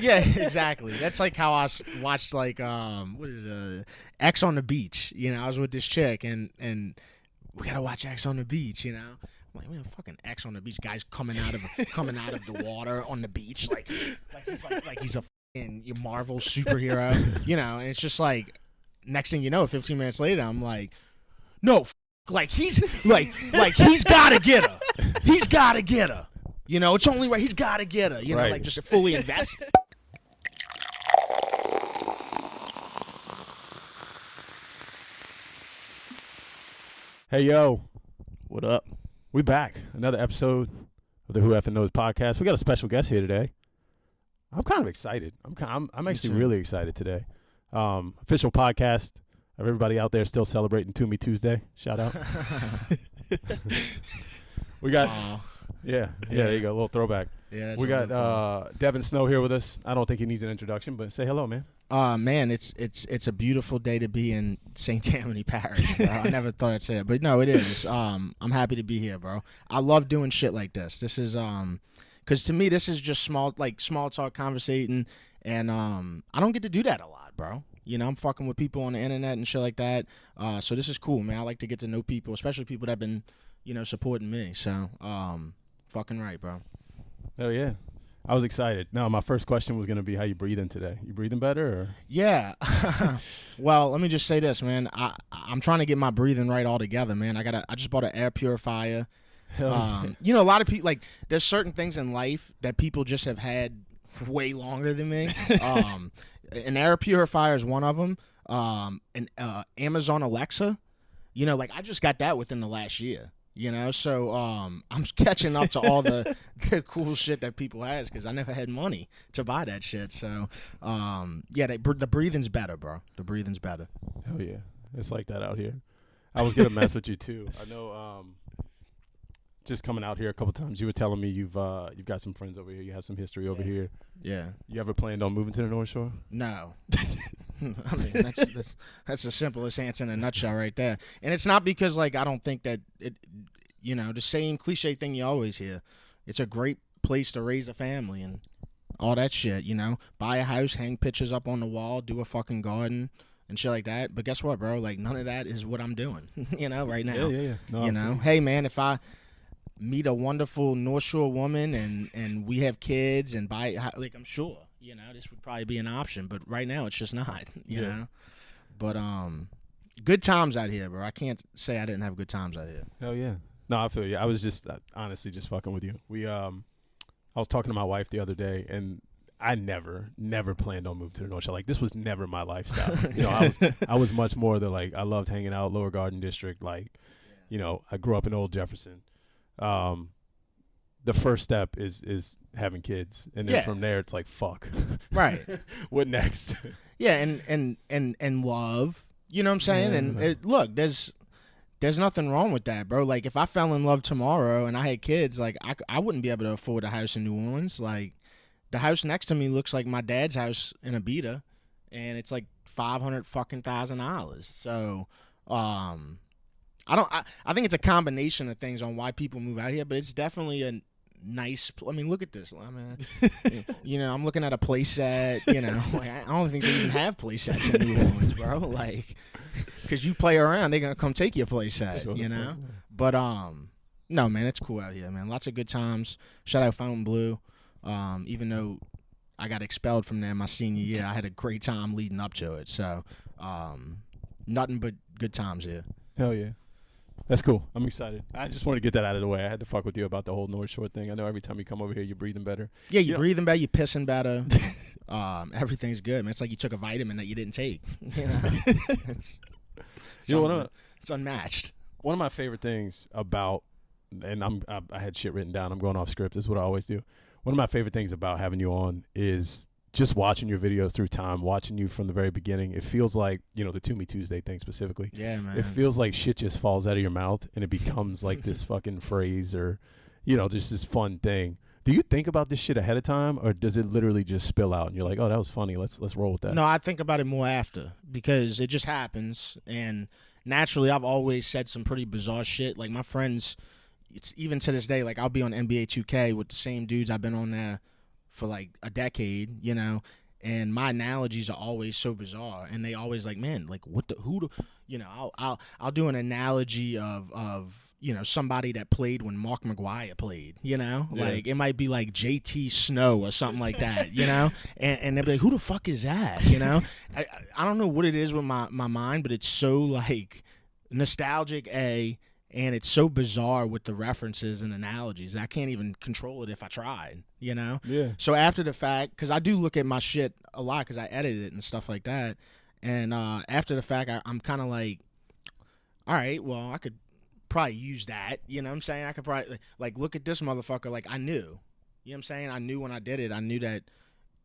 yeah, exactly. That's like how I watched like what is X on the Beach. You know, I was with this chick and we gotta watch X on the Beach. You know, I'm like, man, fucking X on the Beach. Guys coming out of the water on the beach like he's a fucking Marvel superhero. You know, and it's just like next thing you know, 15 minutes later, I'm like, no, like he's gotta get her. He's gotta get her. You know, it's only right. He's got to get her. You know, like just fully invested. Hey, yo. What up? We back. Another episode of the Who Effing Knows podcast. We got a special guest here today. I'm kind of excited. I'm actually really excited today. Official podcast of everybody out there still celebrating To Me Tuesday. Shout out. We got... Yeah, there you go. A little throwback. Yeah, we got Devin Snow here with us. I don't think he needs an introduction, but say hello, man. Man, it's a beautiful day to be in St. Tammany Parish, bro. I never thought I'd say it, but no, it is. I'm happy to be here, bro. I love doing shit like this. This is because to me this is just small talk conversating, and I don't get to do that a lot, bro. You know, I'm fucking with people on the internet and shit like that. So this is cool, man. I like to get to know people, especially people that have been, you know, supporting me. So fucking right, bro. Hell yeah. I was excited. No, my first question was going to be how you breathing today. You breathing better? Or? Yeah. Well, let me just say this, man. I'm trying to get my breathing right all together, man. I just bought an air purifier. You know, a lot of people, like, there's certain things in life that people just have had way longer than me. An air purifier is one of them. An Amazon Alexa. You know, like, I just got that within the last year. You know, so I'm catching up to all the cool shit that people has because I never had money to buy that shit. So, yeah, the breathing's better, bro. The breathing's better. Hell yeah. It's like that out here. I was going to mess with you, too. I know just coming out here a couple times, you were telling me you've got some friends over here. You have some history over here. Yeah. You ever planned on moving to the North Shore? No. I mean, that's the simplest answer in a nutshell right there. And it's not because, like, I don't think that it, you know, the same cliche thing you always hear. It's a great place to raise a family and all that shit, you know. Buy a house, hang pictures up on the wall, do a fucking garden and shit like that. But guess what, bro? Like, none of that is what I'm doing, you know, right now. Yeah. No, you know, hey, man, if I meet a wonderful North Shore woman and we have kids and like, I'm sure, you know, this would probably be an option, but right now it's just not, you know. But good times out here, bro. I can't say I didn't have good times out here. Hell yeah. No, I feel you. I was just honestly just fucking with you. I was talking to my wife the other day, and I never planned on moving to the North Shore. Like, this was never my lifestyle. You know, I was much more the, like, I loved hanging out Lower Garden District. Like, you know, I grew up in Old Jefferson. The first step is having kids, and then from there it's like, fuck. Right. What next? Yeah, and love. You know what I'm saying? Yeah. And look, there's nothing wrong with that, bro. Like, if I fell in love tomorrow and I had kids, like, I wouldn't be able to afford a house in New Orleans. Like, the house next to me looks like my dad's house in Abita, and it's like $500,000. So, I think it's a combination of things on why people move out here, but it's definitely a nice. I mean, look at this. I mean, you know, I'm looking at a place set. You know, like, I don't think they even have place sets in New Orleans, bro. Like, because you play around, they're gonna come take your place set. Sure, you know, but no, man, it's cool out here, man. Lots of good times. Shout out Fountain Blue. Even though I got expelled from there my senior year, I had a great time leading up to it. So, nothing but good times here. Hell yeah. That's cool. I'm excited. I just want to get that out of the way. I had to fuck with you about the whole North Shore thing. I know every time you come over here, you're breathing better. Yeah, you're breathing better. You're pissing better. Everything's good, man. It's like you took a vitamin that you didn't take. You know, it's unmatched. One of my favorite things about, and I had shit written down. I'm going off script. This is what I always do. One of my favorite things about having you on is just watching your videos through time, watching you from the very beginning. It feels like, you know, the To Me Tuesday thing specifically. Yeah, man. It feels like shit just falls out of your mouth and it becomes like this fucking phrase or, you know, just this fun thing. Do you think about this shit ahead of time, or does it literally just spill out and you're like, oh, that was funny, let's roll with that? No, I think about it more after, because it just happens. And naturally, I've always said some pretty bizarre shit. Like, my friends, it's even to this day, like, I'll be on NBA 2K with the same dudes I've been on there for like a decade, you know, and my analogies are always so bizarre, and they always like, man, like you know, I'll do an analogy of you know, somebody that played when Mark McGuire played, you know, like it might be like JT Snow or something like that, you know, and they'll be like, who the fuck is that, you know? I don't know what it is with my mind, but it's so like nostalgic, and it's so bizarre with the references and analogies. I can't even control it if I tried, you know? Yeah. So after the fact, because I do look at my shit a lot because I edit it and stuff like that, and after the fact, I'm kind of like, all right, well, I could probably use that, you know what I'm saying? I could probably, like look at this motherfucker, like I knew. You know what I'm saying? I knew when I did it, I knew that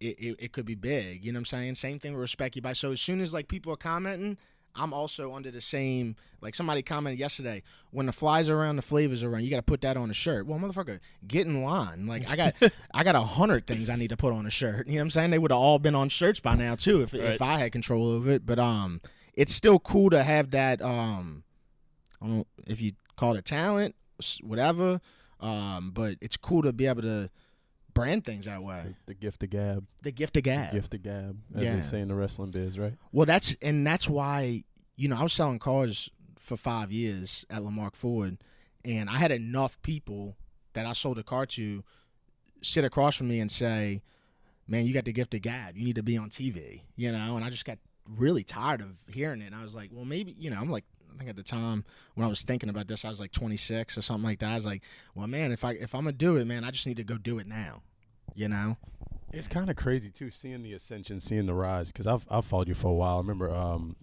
it could be big, you know what I'm saying? Same thing with Respect You By. So as soon as like people are commenting, I'm also under the same, like somebody commented yesterday, when the flies are around, the flavors are around, you got to put that on a shirt. Well, motherfucker, get in line. Like I got 100 things I need to put on a shirt. You know what I'm saying? They would have all been on shirts by now too if I had control of it. But it's still cool to have that, I don't know if you call it talent, whatever, but it's cool to be able to brand things that way. The gift of gab. The gift of gab. The gift of gab, as they say in the wrestling biz, right? Well, that's why, you know, I was selling cars for 5 years at Lamarck Ford, and I had enough people that I sold a car to sit across from me and say, man, you got the gift of gab. You need to be on TV, you know? And I just got really tired of hearing it. And I was like, well, maybe, you know, I'm like, I think at the time when I was thinking about this, I was like 26 or something like that. I was like, well, man, if I'm going to do it, man, I just need to go do it now, you know? It's kind of crazy, too, seeing the ascension, seeing the rise, because I've followed you for a while. I remember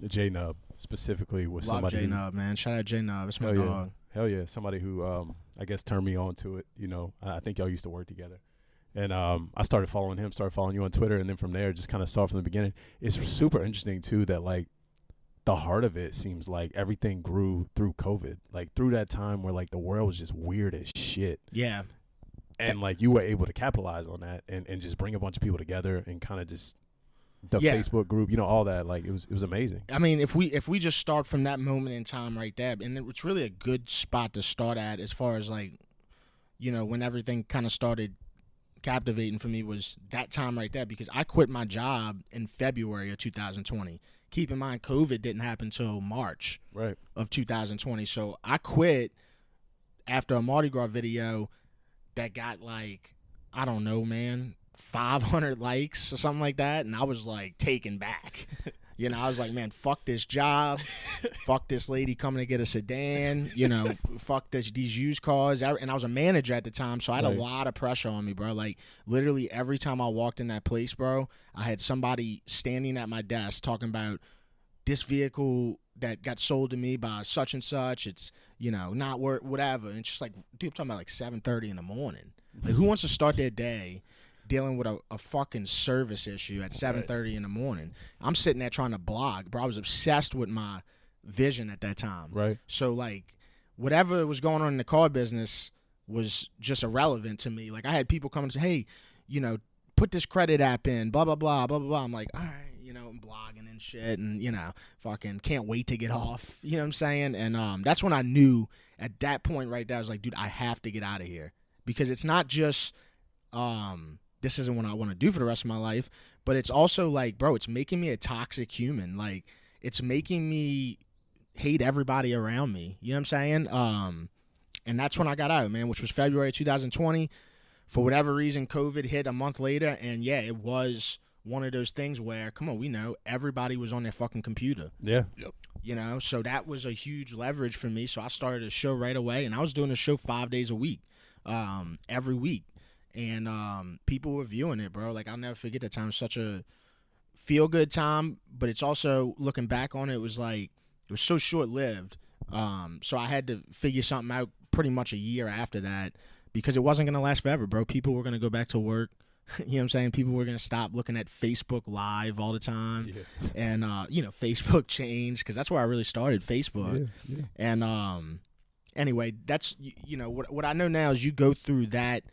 J-Nub specifically was Love somebody. J-Nub, man. Shout out J-Nub. It's my dog. Hell yeah. Somebody who, I guess, turned me on to it. You know, I think y'all used to work together. And I started following him, started following you on Twitter, and then from there, just kind of saw from the beginning. It's super interesting, too, that, like, the heart of it seems like everything grew through COVID, like through that time where like the world was just weird as shit. Yeah. And like you were able to capitalize on that and just bring a bunch of people together and kind of just the Facebook group, you know, all that. Like it was amazing. I mean, if we just start from that moment in time right there, and it's really a good spot to start at as far as like, you know, when everything kind of started captivating for me was that time right there, because I quit my job in February of 2020. Keep in mind, COVID didn't happen until March of 2020. So I quit after a Mardi Gras video that got like, I don't know, man, 500 likes or something like that. And I was like taken back. You know, I was like, man, fuck this job. Fuck this lady coming to get a sedan. You know, fuck these used cars. And I was a manager at the time, so I had a lot of pressure on me, bro. Like, literally every time I walked in that place, bro, I had somebody standing at my desk talking about this vehicle that got sold to me by such and such. It's, you know, not worth whatever. And it's just like, dude, I'm talking about like 7:30 in the morning. Like, who wants to start their day dealing with a fucking service issue at 7:30 in the morning? I'm sitting there trying to blog, bro. I was obsessed with my vision at that time. Right. So like whatever was going on in the car business was just irrelevant to me. Like I had people coming to say, hey, you know, put this credit app in, blah, blah, blah, blah, blah, blah. I'm like, all right, you know, I'm blogging and shit and, you know, fucking can't wait to get off. You know what I'm saying? And that's when I knew at that point right there, I was like, dude, I have to get out of here. Because it's not just this isn't what I want to do for the rest of my life, but it's also like, bro, it's making me a toxic human. Like, it's making me hate everybody around me. You know what I'm saying? And that's when I got out, man, which was February 2020. For whatever reason, COVID hit a month later, and yeah, it was one of those things where, come on, we know everybody was on their fucking computer. Yeah. Yep. You know, so that was a huge leverage for me. So I started a show right away, and I was doing a show 5 days a week, every week. And people were viewing it, bro. Like, I'll never forget that time. It was such a feel-good time, but it's also, looking back on it, it was like, it was so short-lived. So I had to figure something out pretty much a year after that, because it wasn't going to last forever, bro. People were going to go back to work. You know what I'm saying? People were going to stop looking at Facebook Live all the time. Yeah. And, you know, Facebook changed, because that's where I really started, Facebook. Yeah. And anyway, that's, you know, what I know now is you go through that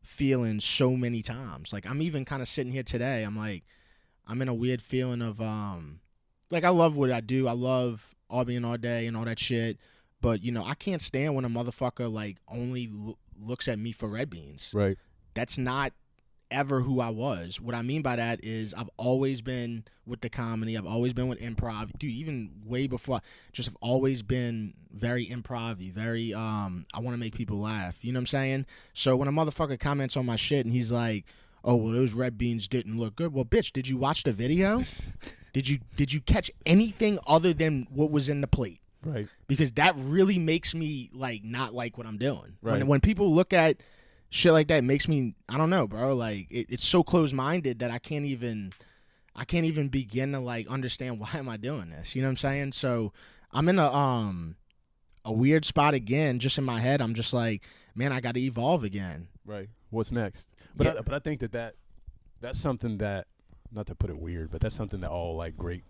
feeling so many times. Like, I'm even kind of sitting here today, I'm like, I'm in a weird feeling of, like, I love what I do. I love all being all day and all that shit. But, you know, I can't stand when a motherfucker, like, only looks at me for red beans. Right. That's not ever who I was. What I mean by that is I've always been with the comedy. I've always been with improv. Dude, even way before, just have always been very improv-y, very, I want to make people laugh. You know what I'm saying? So when a motherfucker comments on my shit and he's like, oh, well, those red beans didn't look good. Well, bitch, did you watch the video? Did you catch anything other than what was in the plate? Right. Because that really makes me like not like what I'm doing. Right. When people look at shit like that, it makes me, I don't know, bro. Like it's so close-minded that I can't even begin to like understand why am I doing this. You know what I'm saying? So I'm in a weird spot again, just in my head. I'm just like, man, I got to evolve again. Right. What's next? But I think that's something that, not to put it weird, but that's something that all like great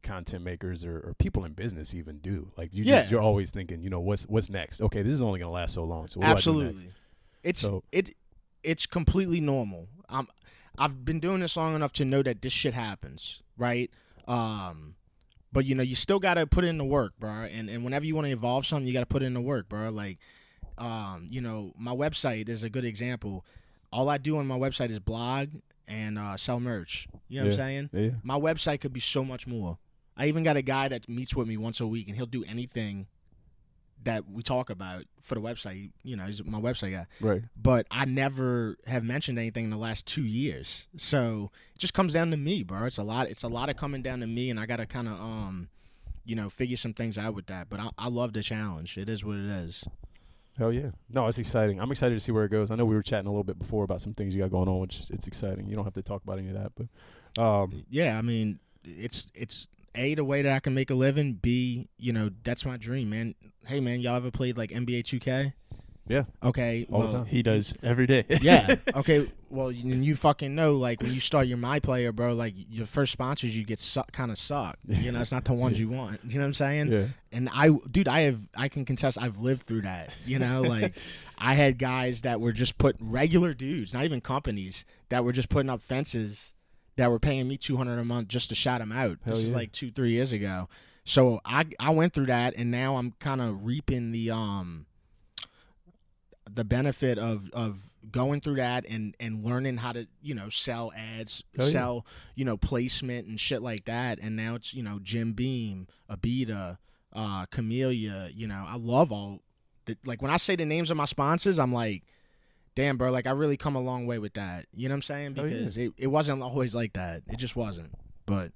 content makers or people in business even do. Like you're always thinking, you know, what's next? Okay, this is only gonna last so long. So what absolutely, do I do next? It's completely normal. I've been doing this long enough to know that this shit happens, right? But you know, you still gotta put in the work, bro. And whenever you want to evolve something, you gotta put in the work, bro. Like, you know, my website is a good example. All I do on my website is blog and sell merch. You know what I'm saying? Yeah. My website could be so much more. I even got a guy that meets with me once a week, and he'll do anything that we talk about for the website. You know, he's my website guy. Right. But I never have mentioned anything in the last 2 years. So it just comes down to me, bro. It's a lot of coming down to me, and I got to kind of, you know, figure some things out with that. But I love the challenge. It is what it is. Hell yeah. No, it's exciting. I'm excited to see where it goes. I know we were chatting a little bit before about some things you got going on, which it's exciting. You don't have to talk about any of that. But yeah, I mean, it's A, the way that I can make a living. B, you know, that's my dream, man. Hey, man, y'all ever played like NBA 2K? Yeah. Okay. All the time. He does every day. Yeah. Okay. Well, you fucking know, like, when you start your My Player, bro, like, your first sponsors, you get kind of sucked. You know, it's not the ones you want. You know what I'm saying? Yeah. And I can contest, I've lived through that. You know, like, I had guys that were just regular dudes, not even companies, that were just putting up fences that were paying me $200 a month just to shout them out. This is like 2-3 years ago. So I went through that, and now I'm kind of reaping the benefit of going through that and learning how to, you know, sell ads, sell, you know, placement and shit like that. And now it's, you know, Jim Beam, Abita, Camellia, you know, I love all like when I say the names of my sponsors, I'm like, damn, bro, like I really come a long way with that. You know what I'm saying? Because it wasn't always like that. It just wasn't. But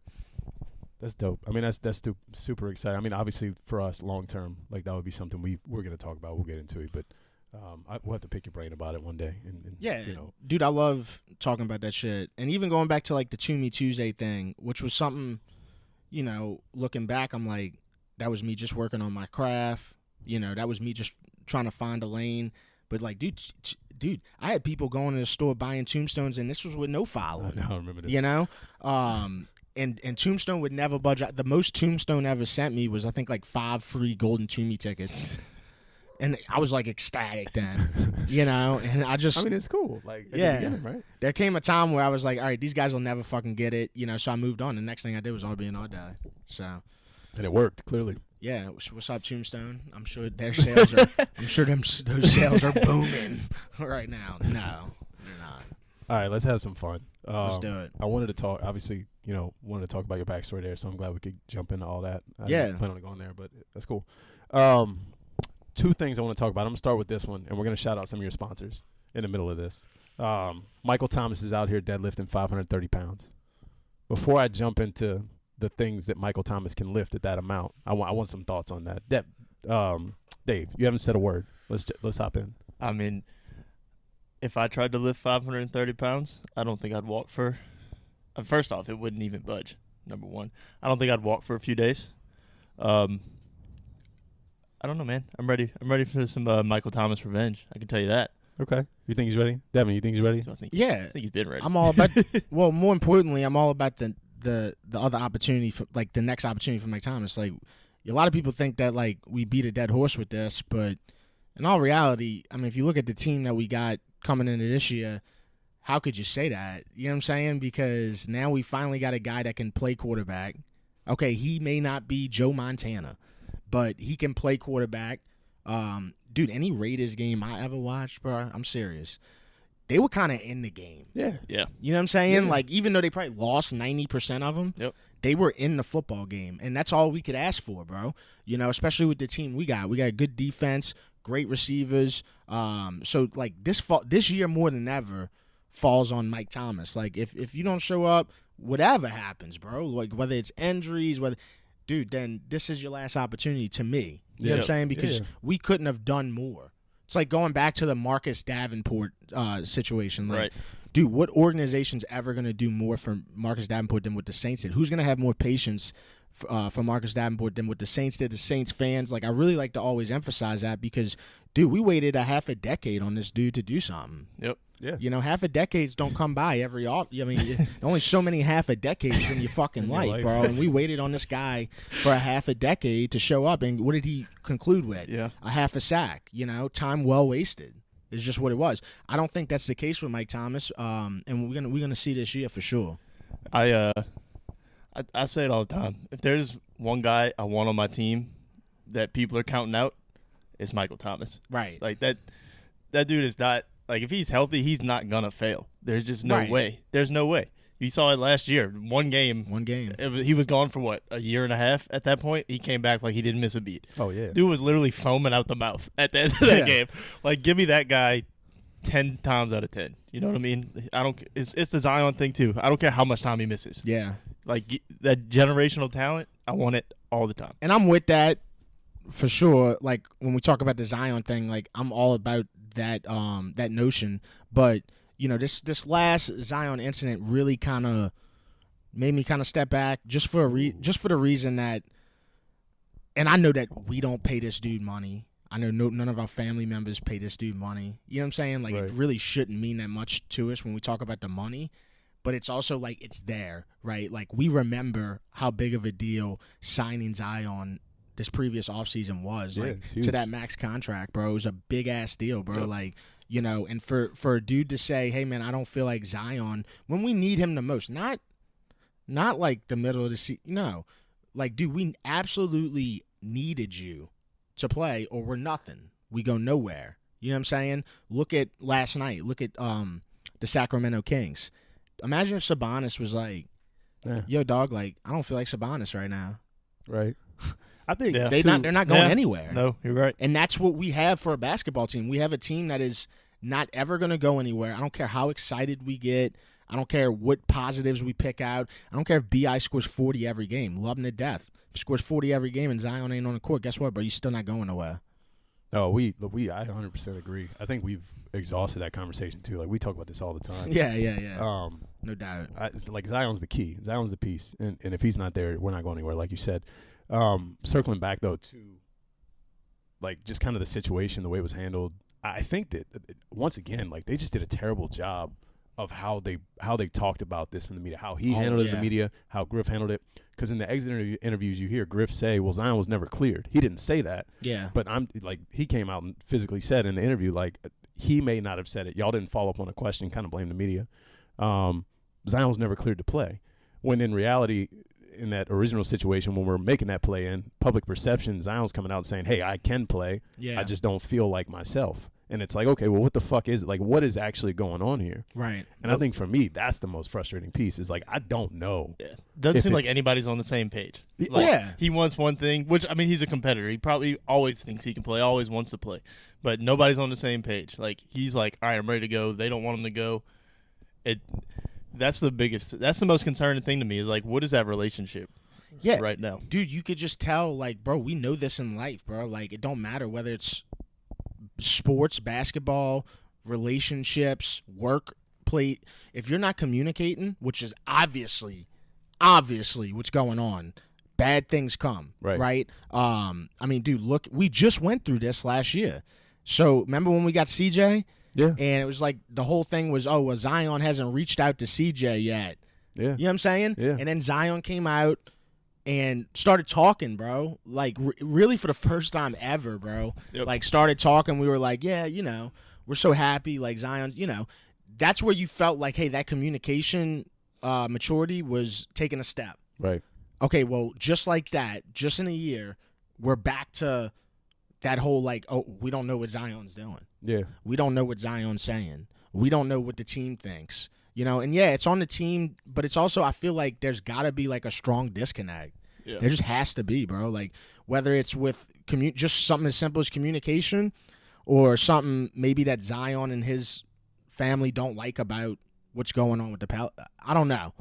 that's dope. I mean, that's super exciting. I mean, obviously for us long term, like that would be something we're going to talk about. We'll get into it, but we'll have to pick your brain about it one day. And yeah, you know, dude, I love talking about that shit. And even going back to like the To Me Tuesday thing, which was something, you know, looking back, I'm like, that was me just working on my craft. You know, that was me just trying to find a lane. But like, dude, I had people going to the store buying tombstones, and this was with no following. I remember this. You know, and Tombstone would never budge. The most Tombstone ever sent me was, I think, like 5 free Golden Toomey tickets. And I was like ecstatic then, you know, and I mean, it's cool. Like, at yeah, the beginning, right? There came a time where I was like, all right, these guys will never fucking get it, you know, so I moved on. The next thing I did was All Be and All Die. So. And it worked, clearly. Yeah, what's up, Tombstone? I'm sure their sales are. I'm sure those sales are booming right now. No, they're not. All right, let's have some fun. Let's do it. I wanted to talk. Obviously, you know, wanted to talk about your backstory there, so I'm glad we could jump into all that. I didn't plan on going there, but that's cool. 2 things I want to talk about. I'm gonna start with this one, and we're gonna shout out some of your sponsors in the middle of this. Michael Thomas is out here deadlifting 530 pounds. Before I jump into the things that Michael Thomas can lift at that amount, I want some thoughts on that. Dave, you haven't said a word. Let's hop in. I mean, if I tried to lift 530 pounds, I don't think I'd walk for. First off, it wouldn't even budge. Number one, I don't think I'd walk for a few days. I don't know, man. I'm ready. I'm ready for some Michael Thomas revenge. I can tell you that. Okay. You think he's ready? Devin, you think he's ready? So I think he's been ready. I'm all about. Well, more importantly, I'm all about the other opportunity for, like, the next opportunity for Mike Thomas. Like, a lot of people think that, like, we beat a dead horse with this, but in all reality, I mean, if you look at the team that we got coming into this year, how could you say that? You know what I'm saying? Because now we finally got a guy that can play quarterback. Okay, he may not be Joe Montana, but he can play quarterback. Dude, any Raiders game I ever watched, bro, I'm serious. they were kind of in the game. Yeah. Yeah. You know what I'm saying? Yeah. Like, even though they probably lost 90% of them, Yep. they were in the football game, and that's all we could ask for, bro. You know, especially with the team we got. We got good defense, great receivers. So, like, this year more than ever falls on Mike Thomas. Like, if you don't show up, whatever happens, bro, like whether it's injuries, dude, then this is your last opportunity to me. You know what I'm saying? Because we couldn't have done more. It's like going back to the Marcus Davenport situation. Like, Right. dude, what organization's ever going to do more for Marcus Davenport than what the Saints did? Who's going to have more patience for Marcus Davenport than what the Saints did? The Saints fans, like, I really like to always emphasize that because, dude, we waited a half a decade on this dude to do something. Yep. Yeah. You know, half a decades don't come by every off. I mean, only so many half a decades in your fucking life, bro. And we waited on this guy for a half a decade to show up. And what did he conclude with? Yeah. A half a sack. You know, time well wasted. It's just what it was. I don't think that's the case with Mike Thomas. And we're gonna see this year for sure. I say it all the time. If there's one guy I want on my team that people are counting out, it's Michael Thomas. Right. Like that dude is not. Like, if he's healthy, he's not going to fail. There's just no way. There's no way. You saw it last year. One game. He was gone for, what, a year and a half at that point? He came back like he didn't miss a beat. Oh, yeah. Dude was literally foaming out the mouth at the end of that game. Like, give me that guy 10 times out of 10. You know what I mean? It's the Zion thing, too. I don't care how much time he misses. Yeah. Like, that generational talent, I want it all the time. And I'm with that for sure. Like, when we talk about the Zion thing, like, I'm all about that notion, but you know, this last Zion incident really kind of made me kind of step back just for the reason that, and I know that we don't pay this dude money. I know none of our family members pay this dude money. You know what I'm saying? Like, It really shouldn't mean that much to us when we talk about the money, but it's also like it's there, right? Like, we remember how big of a deal signing Zion this previous offseason was, like, to that max contract, bro. It was a big ass deal, bro. Yep. Like, you know, and for a dude to say, hey man, I don't feel like Zion when we need him the most, not like the middle of the season, no, like, dude, we absolutely needed you to play or we're nothing. We go nowhere. You know what I'm saying? Look at last night. Look at the Sacramento Kings. Imagine if Sabonis was like, yo, dog, like, I don't feel like Sabonis right now. Right. I think they're not going anywhere. No, you're right. And that's what we have for a basketball team. We have a team that is not ever going to go anywhere. I don't care how excited we get. I don't care what positives we pick out. I don't care if B.I. scores 40 every game. Love him to death. If he scores 40 every game and Zion ain't on the court, guess what, bro? He's still not going nowhere. Oh, I 100% agree. I think we've exhausted that conversation too. Like, we talk about this all the time. Yeah. No doubt. It's like, Zion's the key. Zion's the piece. And if he's not there, we're not going anywhere, like you said. Circling back though to, like, just kind of the situation, the way it was handled, I think that once again, like, they just did a terrible job of how they talked about this in the media, how he handled it in the media, how Griff handled it. Because in the exit interviews, you hear Griff say, "Well, Zion was never cleared." He didn't say that. Yeah. But he came out and physically said in the interview, like, he may not have said it. Y'all didn't follow up on a question, kind of blame the media. Zion was never cleared to play. When in reality, in that original situation, when we're making that play in public perception, Zion's coming out and saying, hey, I can play. Yeah. I just don't feel like myself. And it's like, okay, well, what the fuck is it? Like, what is actually going on here? Right. And I think for me, that's the most frustrating piece is, like, I don't know. Yeah. Doesn't seem like anybody's on the same page. Like, he wants one thing, which, I mean, he's a competitor. He probably always thinks he can play, always wants to play. But nobody's on the same page. Like, he's like, all right, I'm ready to go. They don't want him to go. That's the most concerning thing to me is, like, what is that relationship? Yeah, right now, dude, you could just tell, like, bro, we know this in life, bro. Like, it don't matter whether it's sports, basketball, relationships, work, play. If you're not communicating, which is obviously what's going on, bad things come. Right. I mean, dude, look, we just went through this last year. So remember when we got CJ? Yeah. And it was like the whole thing was, well, Zion hasn't reached out to CJ yet. Yeah. You know what I'm saying? Yeah. And then Zion came out and started talking, bro. Like, really for the first time ever, bro. Yep. Like, started talking. We were like, yeah, you know, we're so happy. Like, Zion, you know, that's where you felt like, hey, that communication maturity was taking a step. Right. Okay, well, just like that, just in a year, we're back to that whole, like, oh, we don't know what Zion's doing. Yeah. We don't know what Zion's saying. We don't know what the team thinks. And yeah, it's on the team, but it's also, I feel like there's got to be like a strong disconnect. Yeah. There just has to be, bro. Like, whether it's with just something as simple as communication, or something maybe that Zion and his family don't like about what's going on with the I don't know.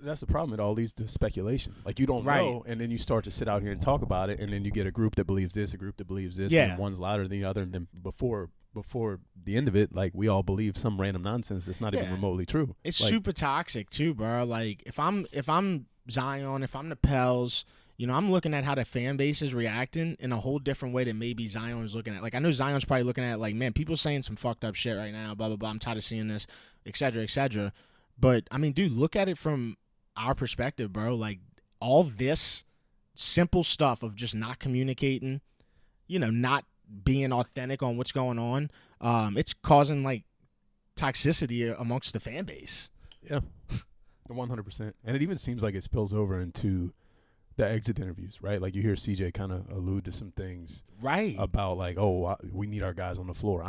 That's the problem. It all leads to spepeculation. Like, you don't know, and then you start to sit out here and talk about it, and then you get a group that believes this, a group that believes this, and one's louder than the other, and then before the end of it, like, we all believe some random nonsense that's not even remotely true. It's like, super toxic too, bro. Like, if I'm Zion, if I'm the Pels, I'm looking at how the fan base is reacting in a whole different way than maybe Zion's looking at. Like, I know Zion's probably looking at it like, man, people saying some fucked up shit right now, blah, blah, blah. I'm tired of seeing this, et cetera, et cetera. But, I mean, dude, look at it from our perspective, bro. Like, all this simple stuff of just not communicating, not being authentic on what's going on, it's causing, like, toxicity amongst the fan base. Yeah, 100%. And it even seems like it spills over into the exit interviews, right? Like, you hear CJ kind of allude to some things, right? About like, we need our guys on the floor.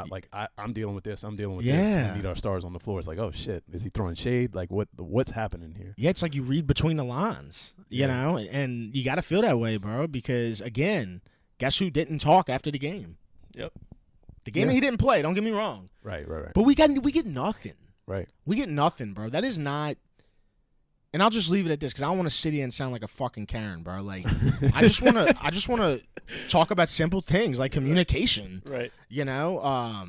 I'm dealing with this. I'm dealing with this. We need our stars on the floor. It's like, oh shit, is he throwing shade? Like, what's happening here? Yeah, it's like you read between the lines, you know, and you got to feel that way, bro. Because again, guess who didn't talk after the game? Yep. The game that he didn't play. Don't get me wrong. Right. But we get nothing. Right. We get nothing, bro. That is not. And I'll just leave it at this because I don't want to sit here and sound like a fucking Karen, bro. Like, I just want to talk about simple things like communication. Right. I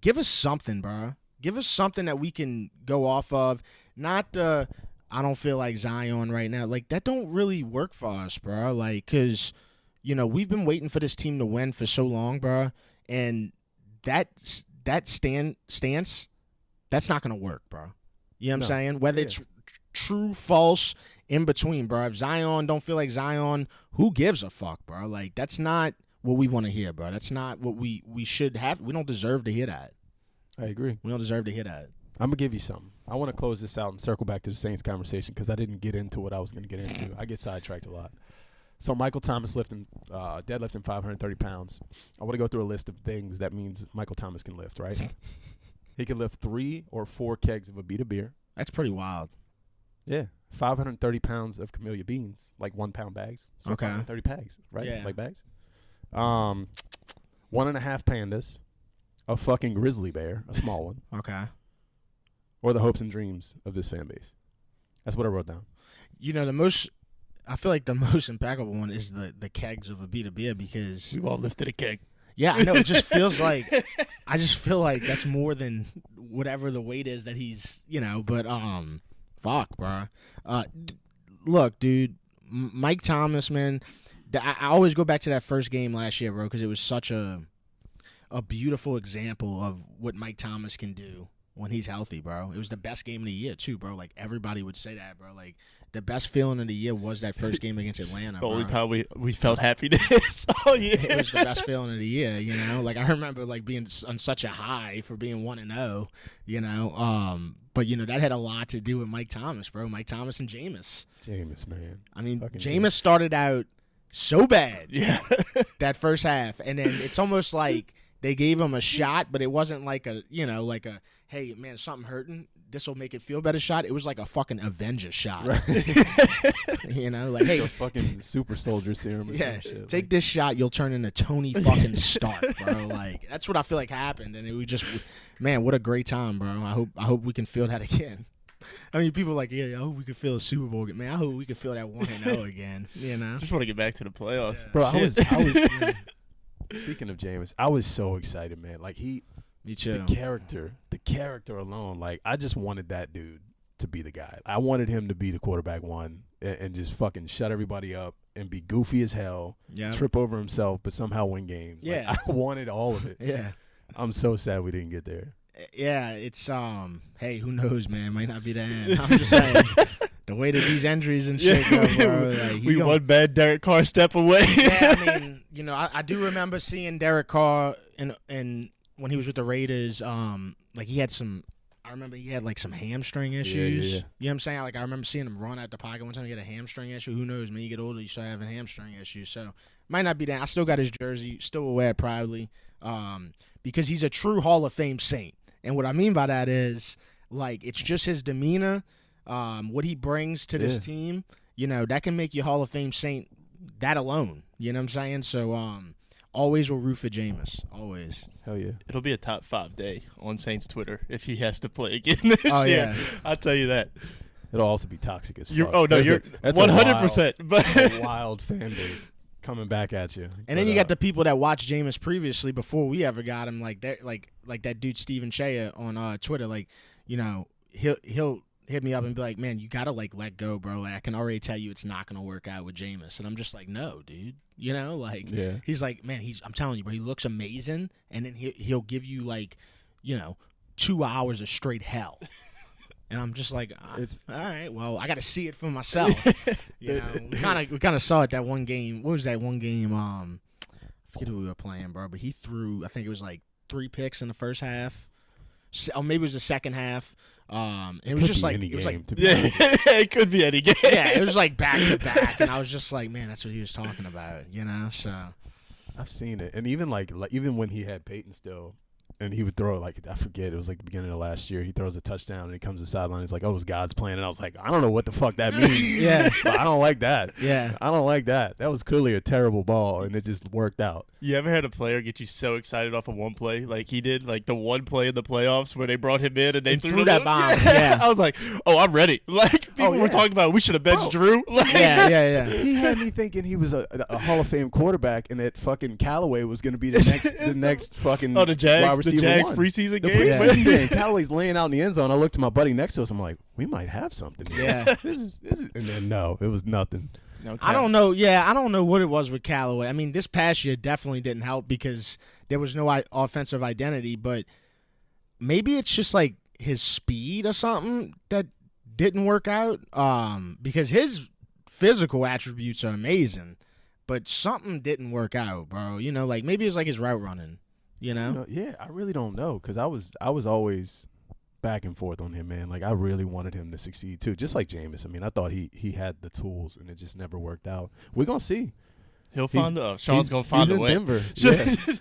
give us something, bro. Give us something that we can go off of. Not I don't feel like Zion right now. Like, that don't really work for us, bro. Like, because we've been waiting for this team to win for so long, bro, and that stance, that's not gonna work, bro. You know what I'm saying? Whether it's true, false, in between, bro. If Zion don't feel like Zion, who gives a fuck, bro? Like, that's not what we want to hear, bro. That's not what we should have. We don't deserve to hear that. I agree. We don't deserve to hear that. I'm going to give you something. I want to close this out and circle back to the Saints conversation because I didn't get into what I was going to get into. I get sidetracked a lot. So Michael Thomas deadlifting 530 pounds. I want to go through a list of things that means Michael Thomas can lift, right? He can lift 3 or 4 kegs of Abita beer. That's pretty wild. Yeah. 530 pounds of camellia beans, like 1 pound bags. So okay. 530 bags, right? Yeah. Like bags. 1.5 pandas, a fucking grizzly bear, a small one. Okay. Or the hopes and dreams of this fan base. That's what I wrote down. I feel like the most impactful one is the kegs of Abita beer because we've all lifted a keg. Yeah, I know. It just feels like I just feel like that's more than whatever the weight is that he's, But fuck, bro. Look, dude, Mike Thomas, man. I always go back to that first game last year, bro, because it was such a beautiful example of what Mike Thomas can do when he's healthy, bro. It was the best game of the year too, bro. Like, everybody would say that, bro. Like, the best feeling of the year was that first game against Atlanta. The only time we felt happiness. Oh yeah, it was the best feeling of the year. Like, I remember like being on such a high for being 1-0. But that had a lot to do with Mike Thomas, bro. Mike Thomas and Jameis. Jameis, man. I mean, Jameis started out so bad. Yeah. That first half, and then it's almost like they gave him a shot, but it wasn't like a hey man, something hurting, this will make it feel better shot. It was like a fucking Avenger shot. Right. Like, hey, a fucking super soldier serum or some shit. Take this shot, you'll turn into Tony fucking Stark, bro. Like, that's what I feel like happened, and we just, man, what a great time, bro. I hope we can feel that again. I mean, people are like, I hope we can feel a Super Bowl again. Man, I hope we can feel that 1-0 again. Just want to get back to the playoffs, bro. I was speaking of Jameis, I was so excited, man. Like, me too. The character alone, like, I just wanted that dude to be the guy. I wanted him to be the quarterback one and just fucking shut everybody up and be goofy as hell, trip over himself, but somehow win games. Yeah. Like, I wanted all of it. Yeah. I'm so sad we didn't get there. Yeah, it's hey, who knows, man? Might not be the end. I'm just saying, the way that these injuries and shit go, bro. Like, we one bad Derek Carr step away. Yeah, I mean, I do remember seeing Derek Carr and when he was with the Raiders, like, he had some. I remember he had like some hamstring issues. Yeah. You know what I'm saying? Like, I remember seeing him run out the pocket one time. He had a hamstring issue. Who knows? When you get older, you start having hamstring issues. So might not be that. I still got his jersey. Still wear it proudly. because he's a true Hall of Fame Saint. And what I mean by that is, like, it's just his demeanor, what he brings to this team. You know, that can make you Hall of Fame Saint, that alone. You know what I'm saying? So, always will root for Jameis. Always. Hell yeah. It'll be a top 5 day on Saints Twitter if he has to play again this year. Yeah. I'll tell you that. It'll also be toxic as fuck. You're That's 100%. But a wild fan base coming back at you. And then you got the people that watched Jameis previously before we ever got him, like that, like that dude Stephen Shea on Twitter. Like, you know, he'll hit me up and be like, "Man, you gotta like let go, bro. Like, I can already tell you it's not gonna work out with Jameis." And I'm just like, "No, dude. You know, like, he's like, man, I'm telling you, bro. He looks amazing, and then he'll give you like, you know, 2 hours of straight hell." And I'm just like, it's all right. Well, I got to see it for myself. You know, we kind of saw it that one game. What was that one game? I forget who we were playing, bro. But he threw, I think it was like 3 picks in the first half. Or maybe it was the second half. It was just like any it was game, like to be yeah, it could be any game. Yeah, it was like back to back, and I was just like, man, that's what he was talking about. You know, so I've seen it, and even like even when he had Peyton still. And he would throw like I forget, it was like the beginning of last year. He throws a touchdown and he comes to the sideline. He's like, "Oh, it was God's plan." And I was like, "I don't know what the fuck that means." Yeah, but I don't like that. Yeah, I don't like that. That was clearly a terrible ball, and it just worked out. You ever had a player get you so excited off of one play, like he did, like the one play in the playoffs where they brought him in and they threw that bomb? Yeah, I was like, "Oh, I'm ready." Like people were talking about, we should have benched Drew. Like, yeah. He had me thinking he was a Hall of Fame quarterback, and that fucking Callaway was going to be the next fucking the Jags, wide receiver the Jags one. preseason The game. preseason game. Callaway's laying out in the end zone. I looked to my buddy next to us. I'm like, we might have something here. Yeah. This is, and then no, it was nothing. No, I don't know. Yeah, I don't know what it was with Callaway. I mean, this past year definitely didn't help because there was no offensive identity. But maybe it's just like his speed or something that didn't work out. Because his physical attributes are amazing, but something didn't work out, bro. You know, like maybe it was like his route running. You know? Yeah, I really don't know because I was always back and forth on him, man. Like I really wanted him to succeed too, just like Jameis. I mean, I thought he had the tools, and it just never worked out. We're gonna see. Sean's gonna find a way. He's in Denver. Yeah.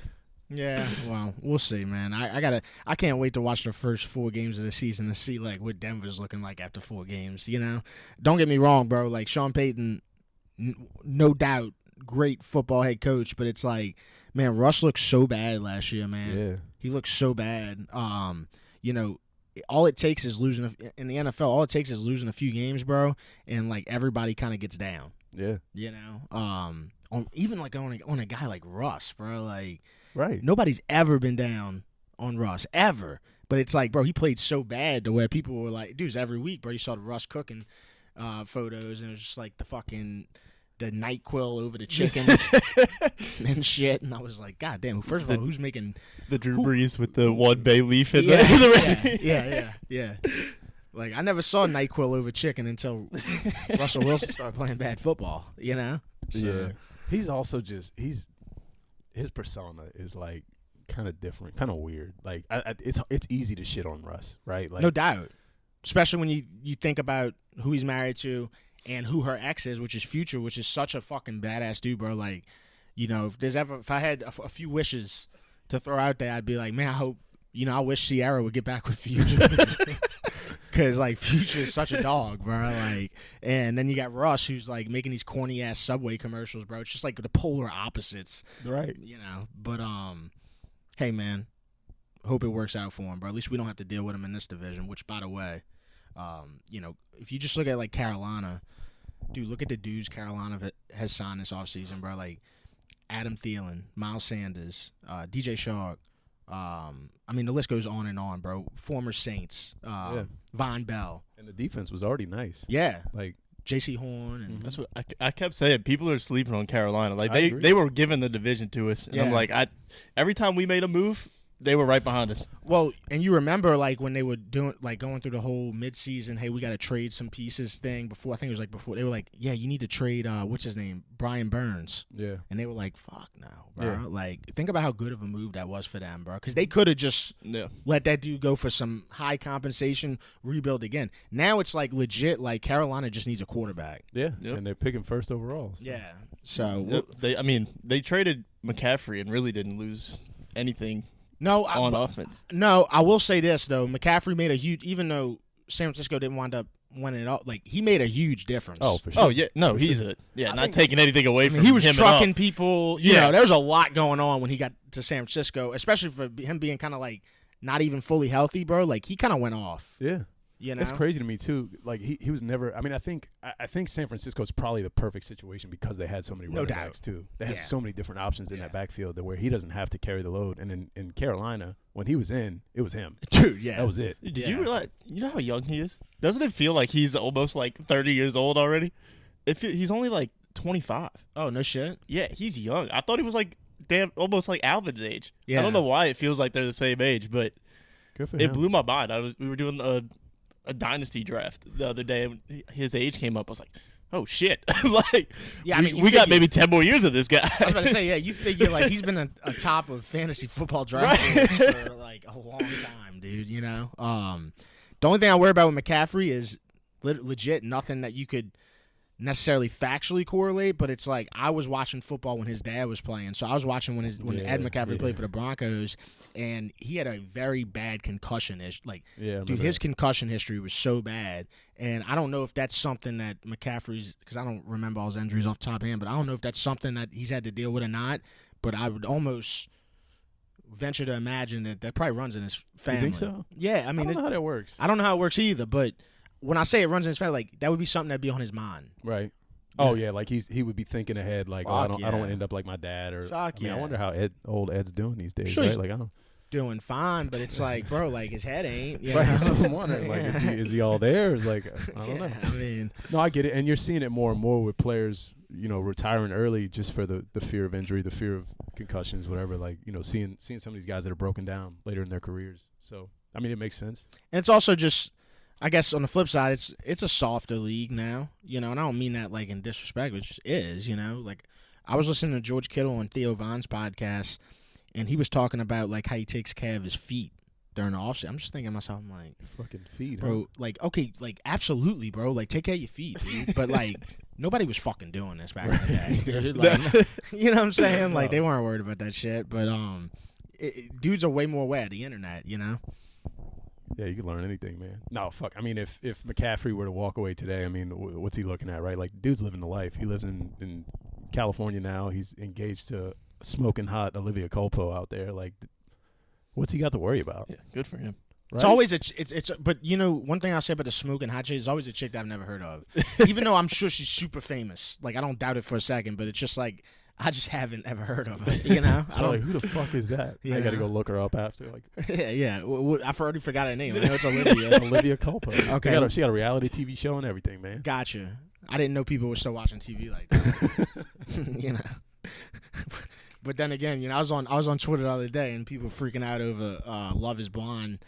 Yeah, well, we'll see, man. I can't wait to watch the first 4 games of the season to see like what Denver's looking like after 4 games. You know, don't get me wrong, bro. Like Sean Payton, no doubt, great football head coach, but it's like, man, Russ looked so bad last year, man. Yeah, he looked so bad. You know, all it takes is losing in the NFL. All it takes is losing a few games, bro, and like everybody kind of gets down. Yeah, you know, on a guy like Russ, bro, like. Right. Nobody's ever been down on Russ, ever. But it's like, bro, he played so bad to where people were like, dudes, every week, bro, you saw the Russ cooking photos, and it was just like the NyQuil over the chicken and shit. And I was like, God damn, first of all, who's making the Drew Brees with the one bay leaf in the Yeah. Like, I never saw NyQuil over chicken until Russell Wilson started playing bad football, you know? So. Yeah. He's also just, his persona is like kind of different, kind of weird. Like it's easy to shit on Russ, right? Like, no doubt, especially when you think about who he's married to and who her ex is, which is Future, which is such a fucking badass dude, bro. Like, you know, if I had a few wishes to throw out there, I'd be like, man, I hope, you know, I wish Ciara would get back with Future. Cause like Future is such a dog, bro. Like, and then you got Russ, who's like making these corny ass Subway commercials, bro. It's just like the polar opposites, right? You know. But hey man, hope it works out for him, bro. At least we don't have to deal with him in this division. Which, by the way, you know, if you just look at like Carolina, dude, look at the dudes Carolina has signed this offseason, bro. Like Adam Thielen, Miles Sanders, DJ Shark. I mean, the list goes on, bro. Former Saints, Von Bell. And the defense was already nice. Yeah. Like J.C. Horn. And that's what I kept saying. People are sleeping on Carolina. Like, they were giving the division to us. And I'm like, every time we made a move, they were right behind us. Well, and you remember, like, when they were doing, like, going through the whole midseason, hey, we got to trade some pieces thing before. I think it was, like, before. They were like, yeah, you need to trade, what's his name? Brian Burns. Yeah. And they were like, fuck no, bro. Yeah. Like, think about how good of a move that was for them, bro. Because they could have just let that dude go for some high compensation, rebuild again. Now it's, like, legit, like, Carolina just needs a quarterback. Yeah. Yep. And they're picking first overall. So. Yeah. So. They traded McCaffrey and really didn't lose anything on offense. No, I will say this though. McCaffrey made a huge, even though San Francisco didn't wind up winning it all, like he made a huge difference. Oh, for sure. Oh yeah, no, not taking anything away from him. He was him trucking people. You Yeah. know, there was a lot going on when he got to San Francisco, especially for him being kind of like not even fully healthy, bro. Like he kind of went off. Yeah. You know, It's crazy to me too. Like he was never. I mean, I think San Francisco is probably the perfect situation because they had so many running backs too. They had so many different options in that backfield that where he doesn't have to carry the load. And in Carolina, when he was in, it was him. Dude, yeah, that was it. Did you realize? You know how young he is? Doesn't it feel like he's almost like 30 years old already? He's only like 25. Oh no shit. Yeah, he's young. I thought he was like almost like Alvin's age. Yeah. I don't know why it feels like they're the same age, but Good for it him. blew my mind. We were doing a dynasty draft the other day, and his age came up. I was like, "Oh shit!" Like, Yeah, I mean, we got maybe 10 more years of this guy. I was about to say, yeah, you figure like he's been a top of fantasy football draft for like a long time, dude. You know, the only thing I worry about with McCaffrey is legit nothing that you could necessarily factually correlate, but it's like I was watching football when his dad was playing, so I was watching when Ed McCaffrey played for the Broncos, and he had a very bad concussion dude, his concussion history was so bad, and I don't know if that's something that McCaffrey's, because I don't remember all his injuries off the top of hand, but I don't know if that's something that he's had to deal with or not, but I would almost venture to imagine that probably runs in his family. You think so? Yeah, I mean, I don't know how that works. I don't know how it works either, but when I say it runs in his family, like that would be something that'd be on his mind. Right. Oh yeah, like he would be thinking ahead, like I don't want to end up like my dad or. I wonder how old Ed's doing these days. Sure, right? Like I don't. Doing fine, but it's like, bro, like his head ain't. You Right. know? So I'm wondering, like, is he all there? Or is like I don't know. I mean, No, I get it, and you're seeing it more and more with players, retiring early just for the fear of injury, the fear of concussions, whatever. Like, seeing some of these guys that are broken down later in their careers. So I mean, it makes sense. and it's also just, I guess on the flip side, it's a softer league now, and I don't mean that like in disrespect, it just is, Like I was listening to George Kittle on Theo Von's podcast, and he was talking about like how he takes care of his feet during the offseason. I'm just thinking to myself, I'm like, Fucking feet, bro, huh? like okay, like absolutely, bro, like take care of your feet, dude. But like nobody was fucking doing this back in the day, dude. Like, you know what I'm saying? Like they weren't worried about that shit. But dudes are way more aware of the internet, Yeah, you can learn anything, man. No, fuck. I mean, if McCaffrey were to walk away today, I mean, what's he looking at, right? Like, dude's living the life. He lives in California now. He's engaged to smoking hot Olivia Culpo out there. Like, what's he got to worry about? Yeah, good for him. Right? It's always but one thing I'll say about the smoking hot chick is always a chick that I've never heard of. Even though I'm sure she's super famous. Like, I don't doubt it for a second, but it's just like, I just haven't ever heard of her, So like, who the fuck is that? Yeah. I got to go look her up after. Like, yeah. I've already forgot her name. I know it's Olivia. Olivia Culpo. Okay. She got a reality TV show and everything, man. Gotcha. I didn't know people were still watching TV like that. But then again, I was on Twitter the other day and people freaking out over Love Is Blind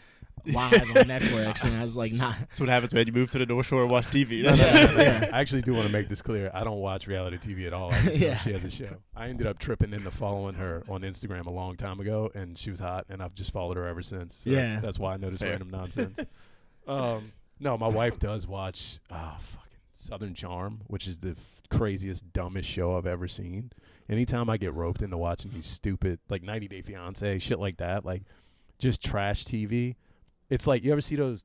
live on Netflix, and I was like, nah. That's what happens, man. You move to the North Shore and watch TV. Yeah. I actually do want to make this clear. I don't watch reality TV at all. I just know she has a show. I ended up tripping into following her on Instagram a long time ago, and she was hot, and I've just followed her ever since. So Yeah. that's why I noticed Fair. random nonsense. No, my wife does watch fucking Southern Charm, which is the craziest, dumbest show I've ever seen. Anytime I get roped into watching these stupid, like 90 Day Fiancé, shit like that, like just trash TV. It's like, you ever see those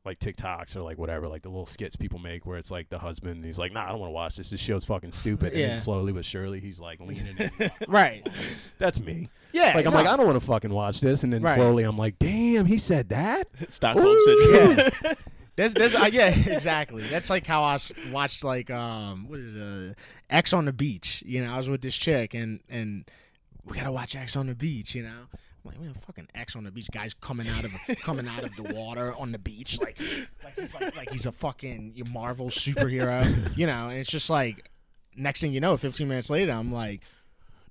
like TikToks or like whatever, like the little skits people make where it's like the husband and he's like, nah, I don't want to watch this. This show's fucking stupid. And Yeah. then slowly but surely he's like leaning in. Right. That's me. Yeah. Like, I'm like, I don't want to fucking watch this. And then Right. slowly I'm like, damn, he said that? Stockholm syndrome. Yeah. Yeah, exactly. That's like how I watched like what is it, X on the Beach. I was with this chick and we gotta watch X on the Beach. I'm like, man, fucking X on the Beach. Guys coming out of the water on the beach, like he's a fucking Marvel superhero. And it's just like, next thing you know, 15 minutes later, I'm like,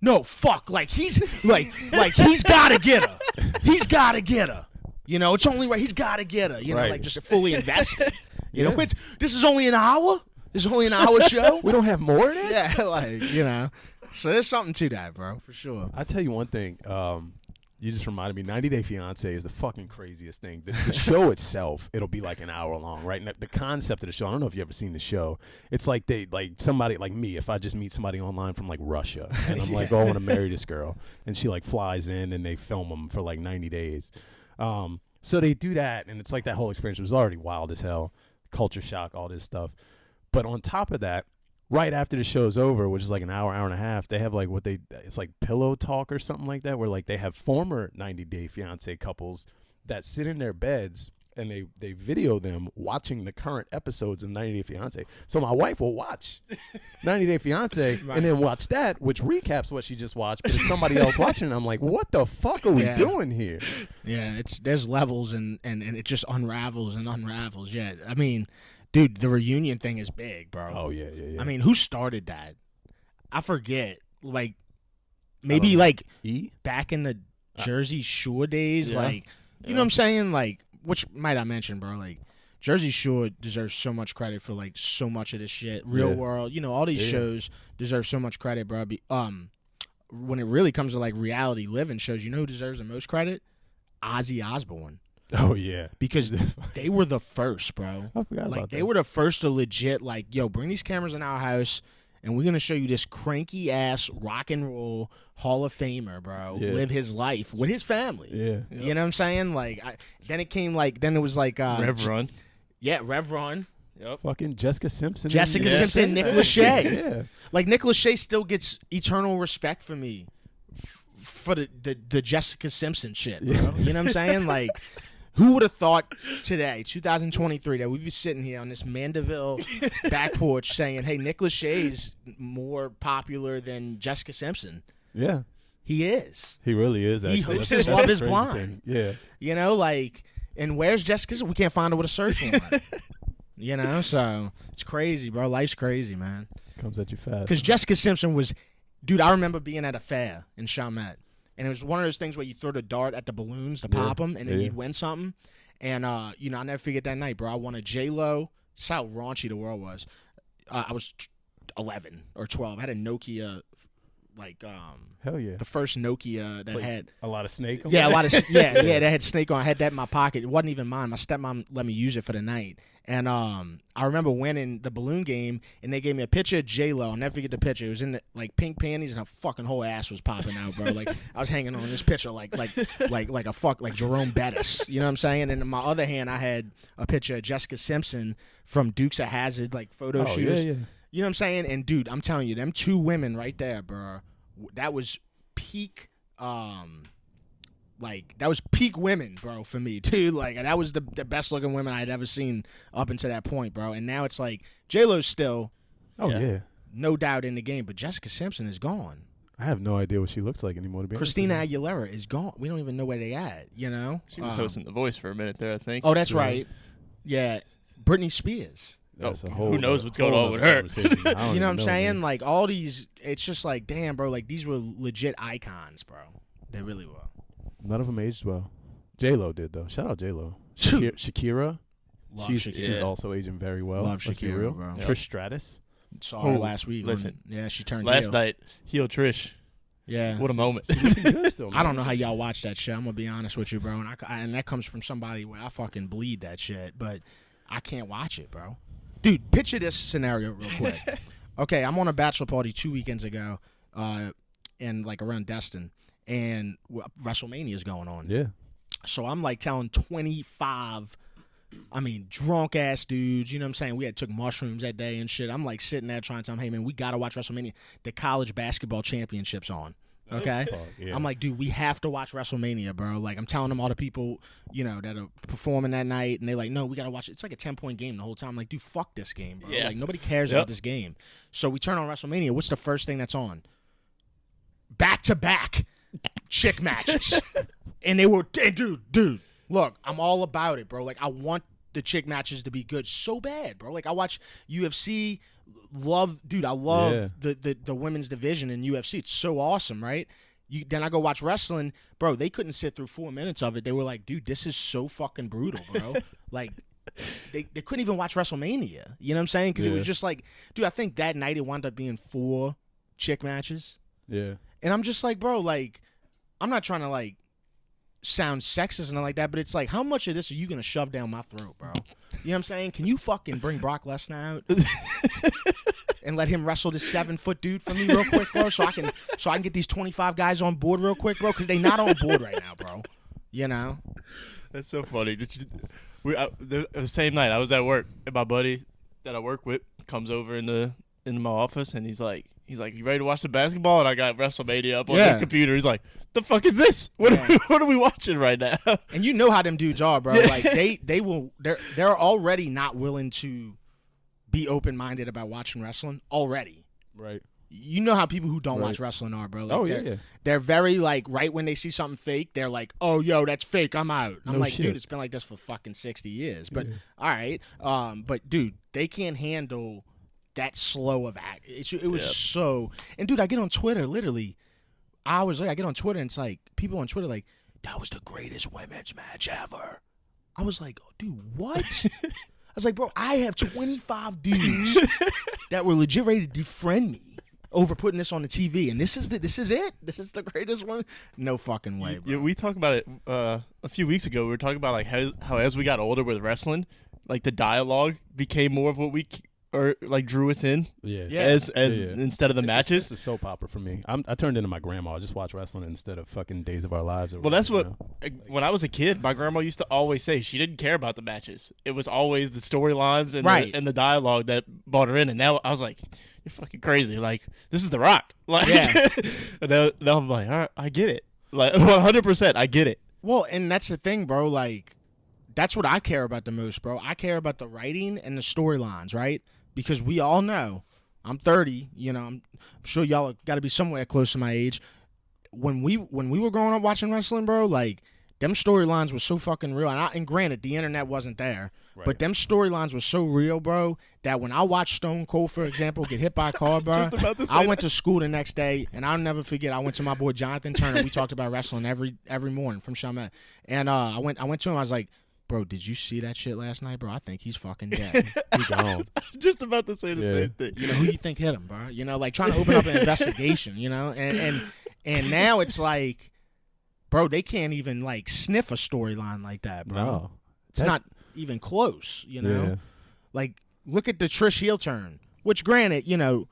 no, fuck, like he's he's gotta get her. He's gotta get her. It's only right. He's got to get her. Right. Like just fully invested. This is only an hour. This is only an hour show. We don't have more of this? Yeah, So there's something to that, bro, for sure. I tell you one thing. You just reminded me. 90 Day Fiancé is the fucking craziest thing. The show itself, it'll be like an hour long, right? And the concept of the show, I don't know if you've ever seen the show. It's like somebody like me, if I just meet somebody online from like Russia, and I'm like, oh, I want to marry this girl, and she like flies in, and they film them for like 90 days. So they do that, and it's like that whole experience was already wild as hell, culture shock, all this stuff. But on top of that, right after the show's over, which is like an hour and a half, they have like it's like pillow talk or something like that, where like they have former 90 Day Fiancé couples that sit in their beds and they video them watching the current episodes of 90 Day Fiancé. So my wife will watch 90 Day Fiancé and then watch that, which recaps what she just watched, but it's somebody else watching it. I'm like, what the fuck are we doing here? Yeah, there's levels and it just unravels and unravels. Yeah, I mean, dude, the reunion thing is big, bro. Oh, yeah. I mean, who started that? I forget. Like, maybe, like, back in the Jersey Shore days. Like, you know what I'm saying? Like, which might I mention, bro? Like, Jersey Shore deserves so much credit for, like, so much of this shit. Real World. You know, all these shows deserve so much credit, bro. When it really comes to, like, reality living shows, you know who deserves the most credit? Ozzy Osbourne. Oh, yeah. Because they were the first, bro. I forgot about that. They were the first to legit, like, yo, bring these cameras in our house, and we're going to show you this cranky-ass rock and roll Hall of Famer, bro, live his life with his family. Yeah. You know what I'm saying? Like, then it was like... Rev Run. Yeah, Rev Run. Yep. Fucking Jessica Simpson. Simpson, Nick Lachey. Yeah. Like, Nick Lachey still gets eternal respect for me for the Jessica Simpson shit, bro. You know what I'm saying? Like... Who would have thought today, 2023, that we'd be sitting here on this Mandeville back porch saying, hey, Nick Lachey's more popular than Jessica Simpson? Yeah. He is. He really is, actually. He hosts Love is Blind. Yeah. You know, like, and where's Jessica? We can't find her with a search warrant. You know, so it's crazy, bro. Life's crazy, man. Comes at you fast. Because Jessica Simpson was, dude, I remember being at a fair in Chalmette. And it was one of those things where you throw the dart at the balloons to pop them, and then you'd win something. And, you know, I'll never forget that night, bro. I won a J-Lo. That's how raunchy the world was. I was 11 or 12. I had a Nokia, like, hell yeah, the first Nokia that had a lot of snake on it. Yeah, a lot of, that had snake on it. I had that in my pocket. It wasn't even mine. My stepmom let me use it for the night. And I remember winning the balloon game, and they gave me a picture of J-Lo. I'll never forget the picture. It was in the, like, pink panties, and her fucking whole ass was popping out, bro. Like, I was hanging on this picture like Jerome Bettis. You know what I'm saying? And in my other hand, I had a picture of Jessica Simpson from Dukes of Hazzard, like, photo shooters. Yeah. You know what I'm saying? And, dude, I'm telling you, them two women right there, bro, that was peak that was peak women, bro, for me, dude. Like, that was the best looking women I had ever seen up until that point, bro. And now it's like J-Lo's still, no doubt in the game, but Jessica Simpson is gone. I have no idea what she looks like anymore. To be Christina Aguilera is gone. We don't even know where they at. You know, she was hosting The Voice for a minute there, I think. Oh, that's right. Yeah, Britney Spears. That's a whole. Who knows what's going on with her? You know what I'm saying? Like, all these, it's just like, damn, bro. Like, these were legit icons, bro. They really were. None of them aged well. J-Lo did, though. Shout out J-Lo. Shakira. She's also aging very well. Love Let's Shakira, be real. bro. Trish Stratus. Saw her last week. Listen. She turned last heel. night, heel Trish. Yeah. What a moment. Still, I don't know how y'all watch that shit. I'm going to be honest with you, bro. And that comes from somebody where I fucking bleed that shit. But I can't watch it, bro. Dude, picture this scenario real quick. Okay, I'm on a bachelor party 2 weekends ago and, like, around Destin. And WrestleMania is going on. Yeah. So I'm, like, telling 25, drunk-ass dudes, you know what I'm saying? We took mushrooms that day and shit. I'm, like, sitting there trying to tell them, hey, man, we got to watch WrestleMania. The college basketball championship's on. Okay? Yeah. I'm like, dude, we have to watch WrestleMania, bro. Like, I'm telling them all the people, you know, that are performing that night, and they're like, no, we got to watch it. It's like a 10-point game the whole time. I'm like, dude, fuck this game, bro. Yeah. Like, nobody cares about this game. So we turn on WrestleMania. What's the first thing that's on? Back-to-back chick matches. And they were, dude, look, I'm all about it, bro. Like, I want the chick matches to be good so bad, bro. Like, I watch UFC, I love the women's division in UFC. It's so awesome, right? Then I go watch wrestling, bro. They couldn't sit through 4 minutes of it. They were like, dude, this is so fucking brutal, bro. Like, they couldn't even watch WrestleMania. You know what I'm saying? Because it was just like, dude, I think that night it wound up being 4 chick matches. Yeah. And I'm just like, bro, like, I'm not trying to, like, sound sexist and like that, but it's like, how much of this are you gonna shove down my throat, bro? You know what I'm saying? Can you fucking bring Brock Lesnar out and let him wrestle this 7-foot dude for me real quick, bro? So I can get these 25 guys on board real quick, bro, because they not on board right now, bro. You know? That's so funny. The same night I was at work, and my buddy that I work with comes over into my office, and he's like, "You ready to watch the basketball?" And I got WrestleMania up on the computer. He's like, "The fuck is this? What are we watching right now?" And you know how them dudes are, bro. Like they're already not willing to be open-minded about watching wrestling already. Right. You know how people who don't watch wrestling are, bro. Like, they're very like, right when they see something fake, they're like, "Oh, yo, that's fake. I'm out." I'm like, dude, it's been like this for fucking 60 years. But all right, but dude, they can't handle that slow of act. It was so. And dude, I get on Twitter literally. I get on Twitter and it's like people on Twitter like, "That was the greatest women's match ever." I was like, "Oh, dude, what?" I was like, "Bro, I have 25 dudes that were legit ready to defriend me over putting this on the TV, and this is it. This is the greatest one. No fucking way, bro." Yeah, we talked about it a few weeks ago. We were talking about like how as we got older with wrestling, like the dialogue became more of what we drew us in. As instead of the matches. It's a soap opera for me. I turned into my grandma. I just watch wrestling instead of fucking Days of Our Lives. Well, that's what when I was a kid, my grandma used to always say she didn't care about the matches. It was always the storylines and the dialogue that brought her in. And now I was like, "You're fucking crazy! Like this is The Rock." Like, and now I'm like, all right, I get it. Like 100%, I get it. Well, and that's the thing, bro. Like, that's what I care about the most, bro. I care about the writing and the storylines, right? Because we all know, I'm 30. You know, I'm sure y'all got to be somewhere close to my age. When we were growing up watching wrestling, bro, like them storylines were so fucking real. And granted, the internet wasn't there, but them storylines were so real, bro, that when I watched Stone Cold, for example, get hit by a car, bro, I went to school the next day, and I'll never forget. I went to my boy Jonathan Turner. We talked about wrestling every morning from Chalmette, and I went to him. I was like, "Bro, did you see that shit last night, bro? I think he's fucking dead." He gone. Just about to say the same thing. You know, who you think hit him, bro? You know, like trying to open up an investigation, you know? And now it's like, bro, they can't even like sniff a storyline like that, bro. No. It's not even close, you know? Yeah. Like, look at the Trish heel turn, which granted, you know,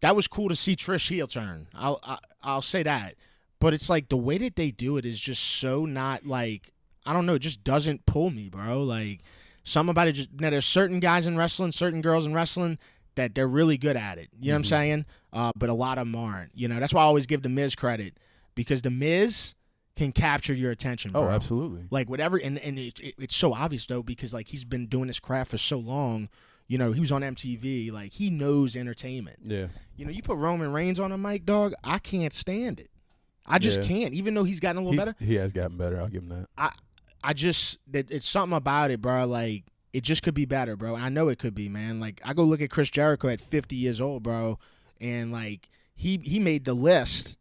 that was cool to see Trish heel turn. I'll say that. But it's like the way that they do it is just so not like, I don't know, it just doesn't pull me, bro. Like, something about it just, now there's certain guys in wrestling, certain girls in wrestling that they're really good at it. You know what I'm saying? But a lot of them aren't. You know, that's why I always give The Miz credit, because The Miz can capture your attention, bro. Oh, absolutely. Like, whatever, and it's so obvious, though, because, like, he's been doing this craft for so long. You know, he was on MTV. Like, he knows entertainment. Yeah. You know, you put Roman Reigns on a mic, dog, I can't stand it. I just can't, even though he's gotten a little better. He has gotten better. I'll give him that. It's something about it, bro. Like, it just could be better, bro. And I know it could be, man. Like, I go look at Chris Jericho at 50 years old, bro, and like he made the list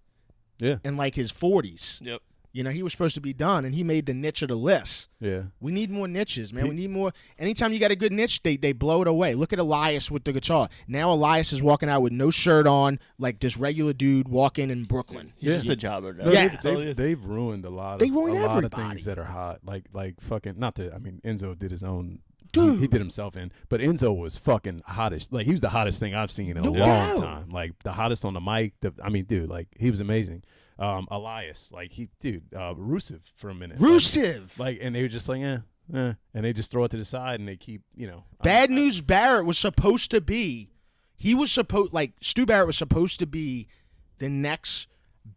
in like his 40s. Yep. You know, he was supposed to be done, and he made the niche of the list. Yeah. We need more niches, man. We need more. Anytime you got a good niche, they blow it away. Look at Elias with the guitar. Now Elias is walking out with no shirt on, like this regular dude walking in Brooklyn. He's just a jobber now. No, they've ruined a lot of things that are hot. Like fucking, not that, I mean, Enzo did his own. He did himself in, but Enzo was fucking hottest. Like, he was the hottest thing I've seen in a long time. Like, the hottest on the mic. Dude, like, he was amazing. Elias, like, Rusev for a minute. Rusev! Like, and they were just like, and they just throw it to the side, and they keep, you know. Bad News Barrett was supposed to be, Stu Barrett was supposed to be the next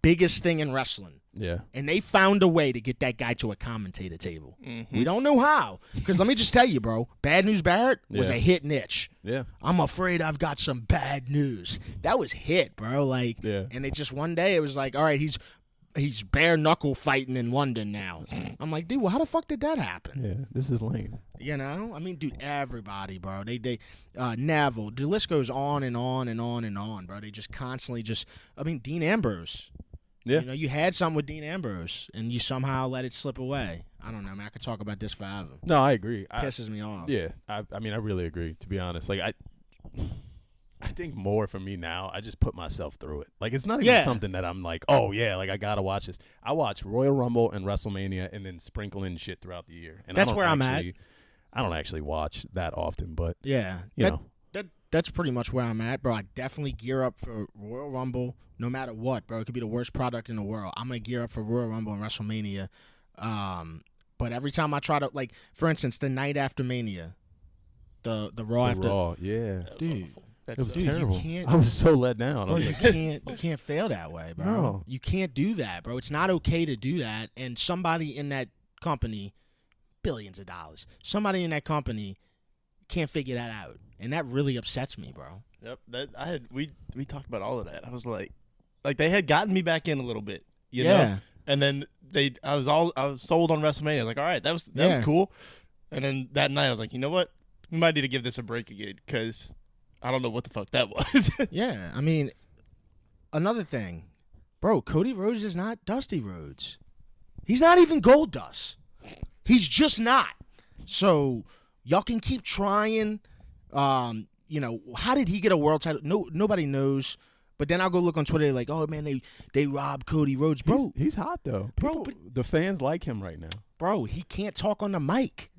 biggest thing in wrestling. Yeah. And they found a way to get that guy to a commentator table. Mm-hmm. We don't know how. Because let me just tell you, bro, Bad News Barrett was a hit niche. Yeah. I'm afraid I've got some bad news. That was hit, bro. Like, and they just one day it was like, all right, he's bare knuckle fighting in London now. I'm like, dude, well, how the fuck did that happen? Yeah, this is lame. You know? I mean, dude, everybody, bro. They Neville, the list goes on and on and on and on, bro. They just constantly Dean Ambrose. Yeah. You know, you had something with Dean Ambrose, and you somehow let it slip away. I don't know, man. I could talk about this forever. No, I agree. Pisses me off. Yeah. I mean, I really agree, to be honest. Like, I think more for me now, I just put myself through it. Like, it's not even something that I'm like, oh, yeah, like, I got to watch this. I watch Royal Rumble and WrestleMania and then sprinkle in shit throughout the year. And that's where I'm at. I don't actually watch that often, but, yeah, you know. That's pretty much where I'm at, bro. I definitely gear up for Royal Rumble no matter what, bro. It could be the worst product in the world. I'm going to gear up for Royal Rumble and WrestleMania. But every time I try to, like, for instance, the night after Mania, the Raw after. Raw, yeah. Dude. It was terrible. I was so let down. I was like, you can't fail that way, bro. No. You can't do that, bro. It's not okay to do that. And somebody in that company, billions of dollars, somebody in that company can't figure that out. And that really upsets me, bro. Yep. We talked about all of that. I was like they had gotten me back in a little bit, you know? And then I was sold on WrestleMania. I was like, all right, that was cool. And then that night I was like, you know what? We might need to give this a break again because I don't know what the fuck that was. Yeah, I mean, another thing, bro, Cody Rhodes is not Dusty Rhodes. He's not even Gold Dust. He's just not. So y'all can keep trying. You know, how did he get a world title? Nobody knows. But then I'll go look on Twitter like, oh man, they robbed Cody Rhodes, bro. He's hot though, bro. The fans like him right now, bro. He can't talk on the mic.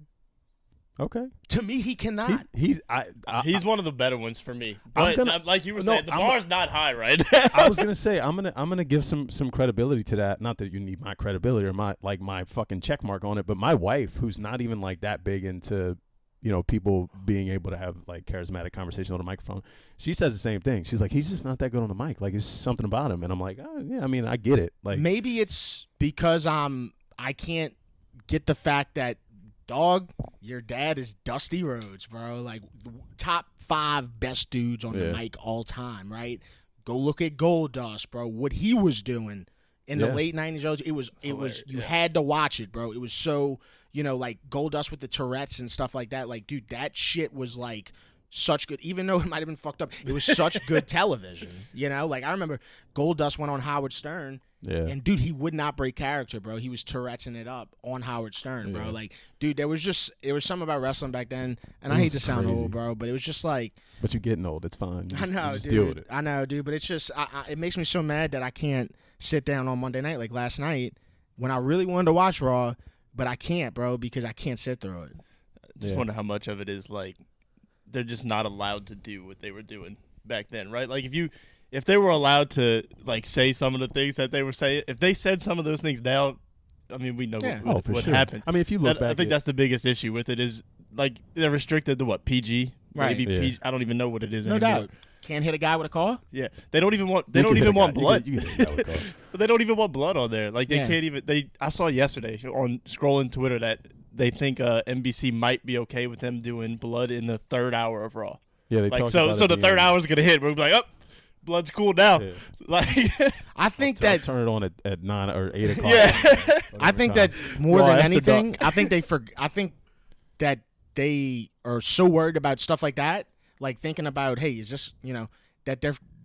Okay. To me, he cannot. He's one of the better ones for me. But like you were saying, the bar's not high, right? I was gonna say I'm gonna give some credibility to that. Not that you need my credibility or my fucking check mark on it, but my wife, who's not even like that big into, you know, people being able to have like charismatic conversation on a microphone, she says the same thing. She's like, he's just not that good on the mic. Like, it's something about him. And I'm like, oh, yeah, I mean, I get it. Like, maybe it's because I can't get the fact that, dog, your dad is Dusty Rhodes, bro. Like, top 5 best dudes on the mic all time, right? Go look at Goldust, bro. What he was doing in the late 90s, it was you had to watch it, bro. It was so, you know, like Goldust with the Tourette's and stuff like that. Like, dude, that shit was like such good, even though it might have been fucked up, it was such good television, you know? Like, I remember Goldust went on Howard Stern, and, dude, he would not break character, bro. He was Tourette'ing it up on Howard Stern, bro. Like, dude, it was something about wrestling back then, and I hate to sound old, bro, but it was just like. But you're getting old. It's fine. I know, just dude. Deal with it. I know, dude, but it's just, it makes me so mad that I can't sit down on Monday night like last night when I really wanted to watch Raw, but I can't, bro, because I can't sit through it. I just wonder how much of it is like they're just not allowed to do what they were doing back then, right? Like if they were allowed to like say some of the things that they were saying, if they said some of those things now, I mean, we know what happened. I mean, if you look back, I think that's the biggest issue with it is like they're restricted to what, PG, right? Maybe PG, I don't even know what it is. No anymore. doubt. Can't hit a guy with a car. Yeah, they don't even want. They don't even want blood. You can hit a guy with a car. But they don't even want blood on there. Like they can't even. I saw yesterday on scrolling Twitter that they think NBC might be okay with them doing blood in the 3rd hour of Raw. Yeah, they talked so about the 3rd hour is gonna hit. We're gonna be like, oh, blood's cool now. Yeah. Like, I think I'll turn it on at 9 or 8 o'clock. Yeah, I think that more than anything, I think that they are so worried about stuff like that, like thinking about, hey, is this, you know, that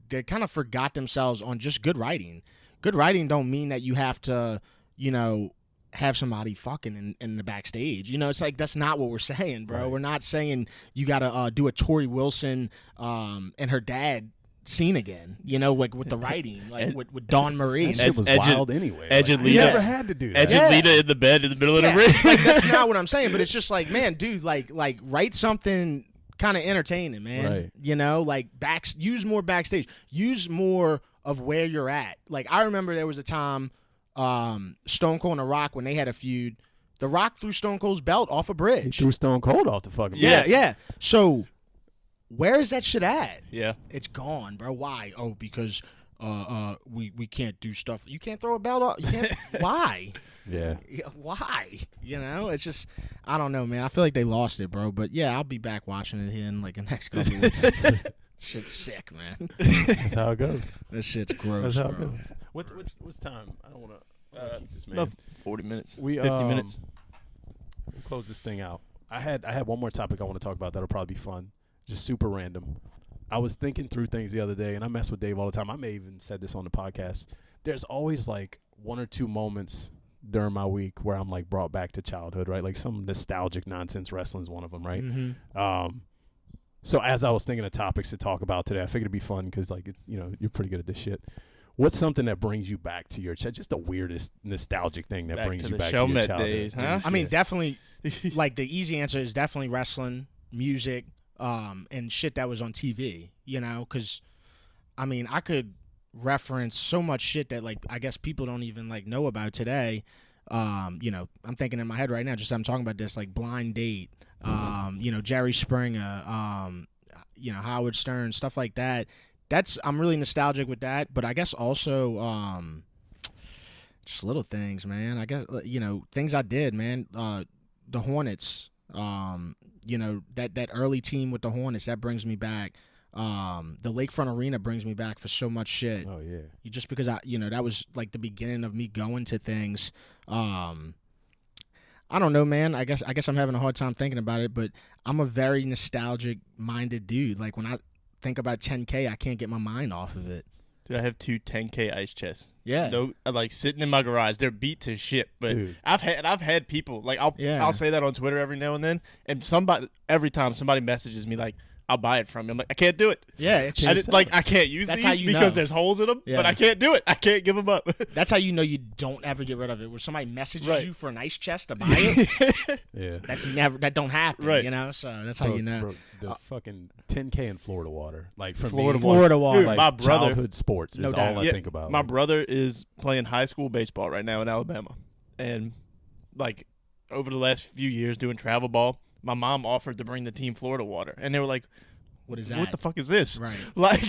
they kind of forgot themselves on just good writing. Good writing don't mean that you have to, you know, have somebody fucking in the backstage. You know, it's like that's not what we're saying, bro. Right. We're not saying you got to do a Tori Wilson and her dad scene again, you know, like with the writing, like with Dawn Marie. That shit was wild anyway. Edge and Lita. You never had to do that. Edge and Lita in the bed in the middle of the ring. Like, that's not what I'm saying, but it's just like, man, dude, like write something kind of entertaining, man. Right. You know, like use more backstage. Use more of where you're at. Like, I remember there was a time Stone Cold and The Rock, when they had a feud, The Rock threw Stone Cold's belt off a bridge. He threw Stone Cold off the fucking bridge. Yeah. So where is that shit at? Yeah. It's gone, bro. Why? Oh, because we can't do stuff. You can't throw a belt off. You can't. Why? Yeah. Why? You know, it's just, I don't know, man. I feel like they lost it, bro. But yeah, I'll be back watching it here in like the next couple of weeks. Shit's sick, man. That's how it goes. This shit's gross, That's how bro. it goes. What's time? I don't want to keep this man. About 40 minutes. 50 minutes. We'll close this thing out. I had one more topic I want to talk about that'll probably be fun. Just super random. I was thinking through things the other day, and I mess with Dave all the time. I may even said this on the podcast. There's always like 1 or 2 moments during my week where I'm like brought back to childhood, right? Like some nostalgic nonsense. Wrestling's one of them, right? Mm-hmm. So as I was thinking of topics to talk about today, I figured it'd be fun because like it's you're pretty good at this shit. What's something that brings you back to your just the weirdest nostalgic thing that brings you back to your childhood days, huh? I mean, definitely. Like the easy answer is definitely wrestling, music, and shit that was on TV. Because I mean, I could reference so much shit that like I guess people don't even like know about today. I'm thinking in my head right now, just I'm talking about this like Blind Date, Jerry Springer, Howard Stern, stuff like that. I'm really nostalgic with that, but I guess also just little things, man. I guess things I did, man. The Hornets, that early team with the Hornets, that brings me back. The Lakefront Arena brings me back for so much shit. Oh yeah. Just because that was like the beginning of me going to things. I don't know, man. I guess I'm having a hard time thinking about it, but I'm a very nostalgic minded dude. Like when I think about 10K, I can't get my mind off of it. Dude, I have 2 10K ice chests. Yeah. No, like sitting in my garage. They're beat to shit. But Dude. I've had people like I'll say that on Twitter every now and then, and every time somebody messages me like, I'll buy it from you. I'm like, I can't do it. Yeah, I can't use That's these how you because know. there's holes in them, Yeah. but I can't do it. I can't give them up. That's how you know you don't ever get rid of it. When somebody messages Right. you for an ice chest to buy it, Yeah. that don't happen, Right. So that's how you know. Bro, the fucking 10K in Florida water, like for Florida me, water. Florida water. Dude, like my brother, childhood sports No is doubt. all I Yeah, think about. my Like, brother is playing high school baseball right now in Alabama, and like over the last few years doing travel ball, my mom offered to bring the team Florida water, and they were like, What is that? "What the fuck is this?" Right. Like,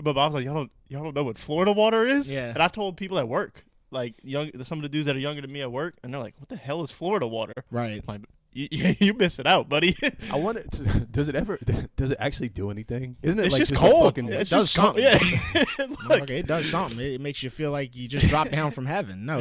but I was like, y'all don't know what Florida water is? Yeah. And I told people at work, like some of the dudes that are younger than me at work, and they're like, "What the hell is Florida water?" Right. I'm like, you miss it out, buddy. I wonder, does it actually do anything? Isn't it It's like just a cold. fucking- It's does just cold. something. Yeah. Like, Okay, it does something. It makes you feel like you just dropped down from heaven. No,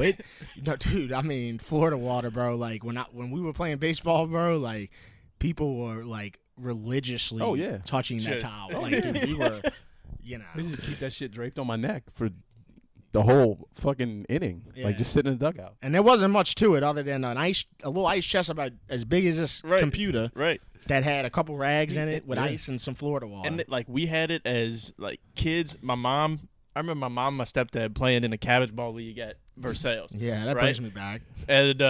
dude. I mean, Florida water, bro. Like when we were playing baseball, bro. Like people were like religiously Oh, yeah. touching that Just- towel. Like dude, we were, I just keep that shit draped on my neck for the whole fucking inning, Yeah. like just sitting in the dugout. And there wasn't much to it other than a little ice chest about as big as this Right. computer right. that had a couple rags in it with Yeah. ice and some Florida water. And like we had it as like kids. I remember my mom and my stepdad playing in a cabbage ball league at Versailles. yeah, that right? brings me back. And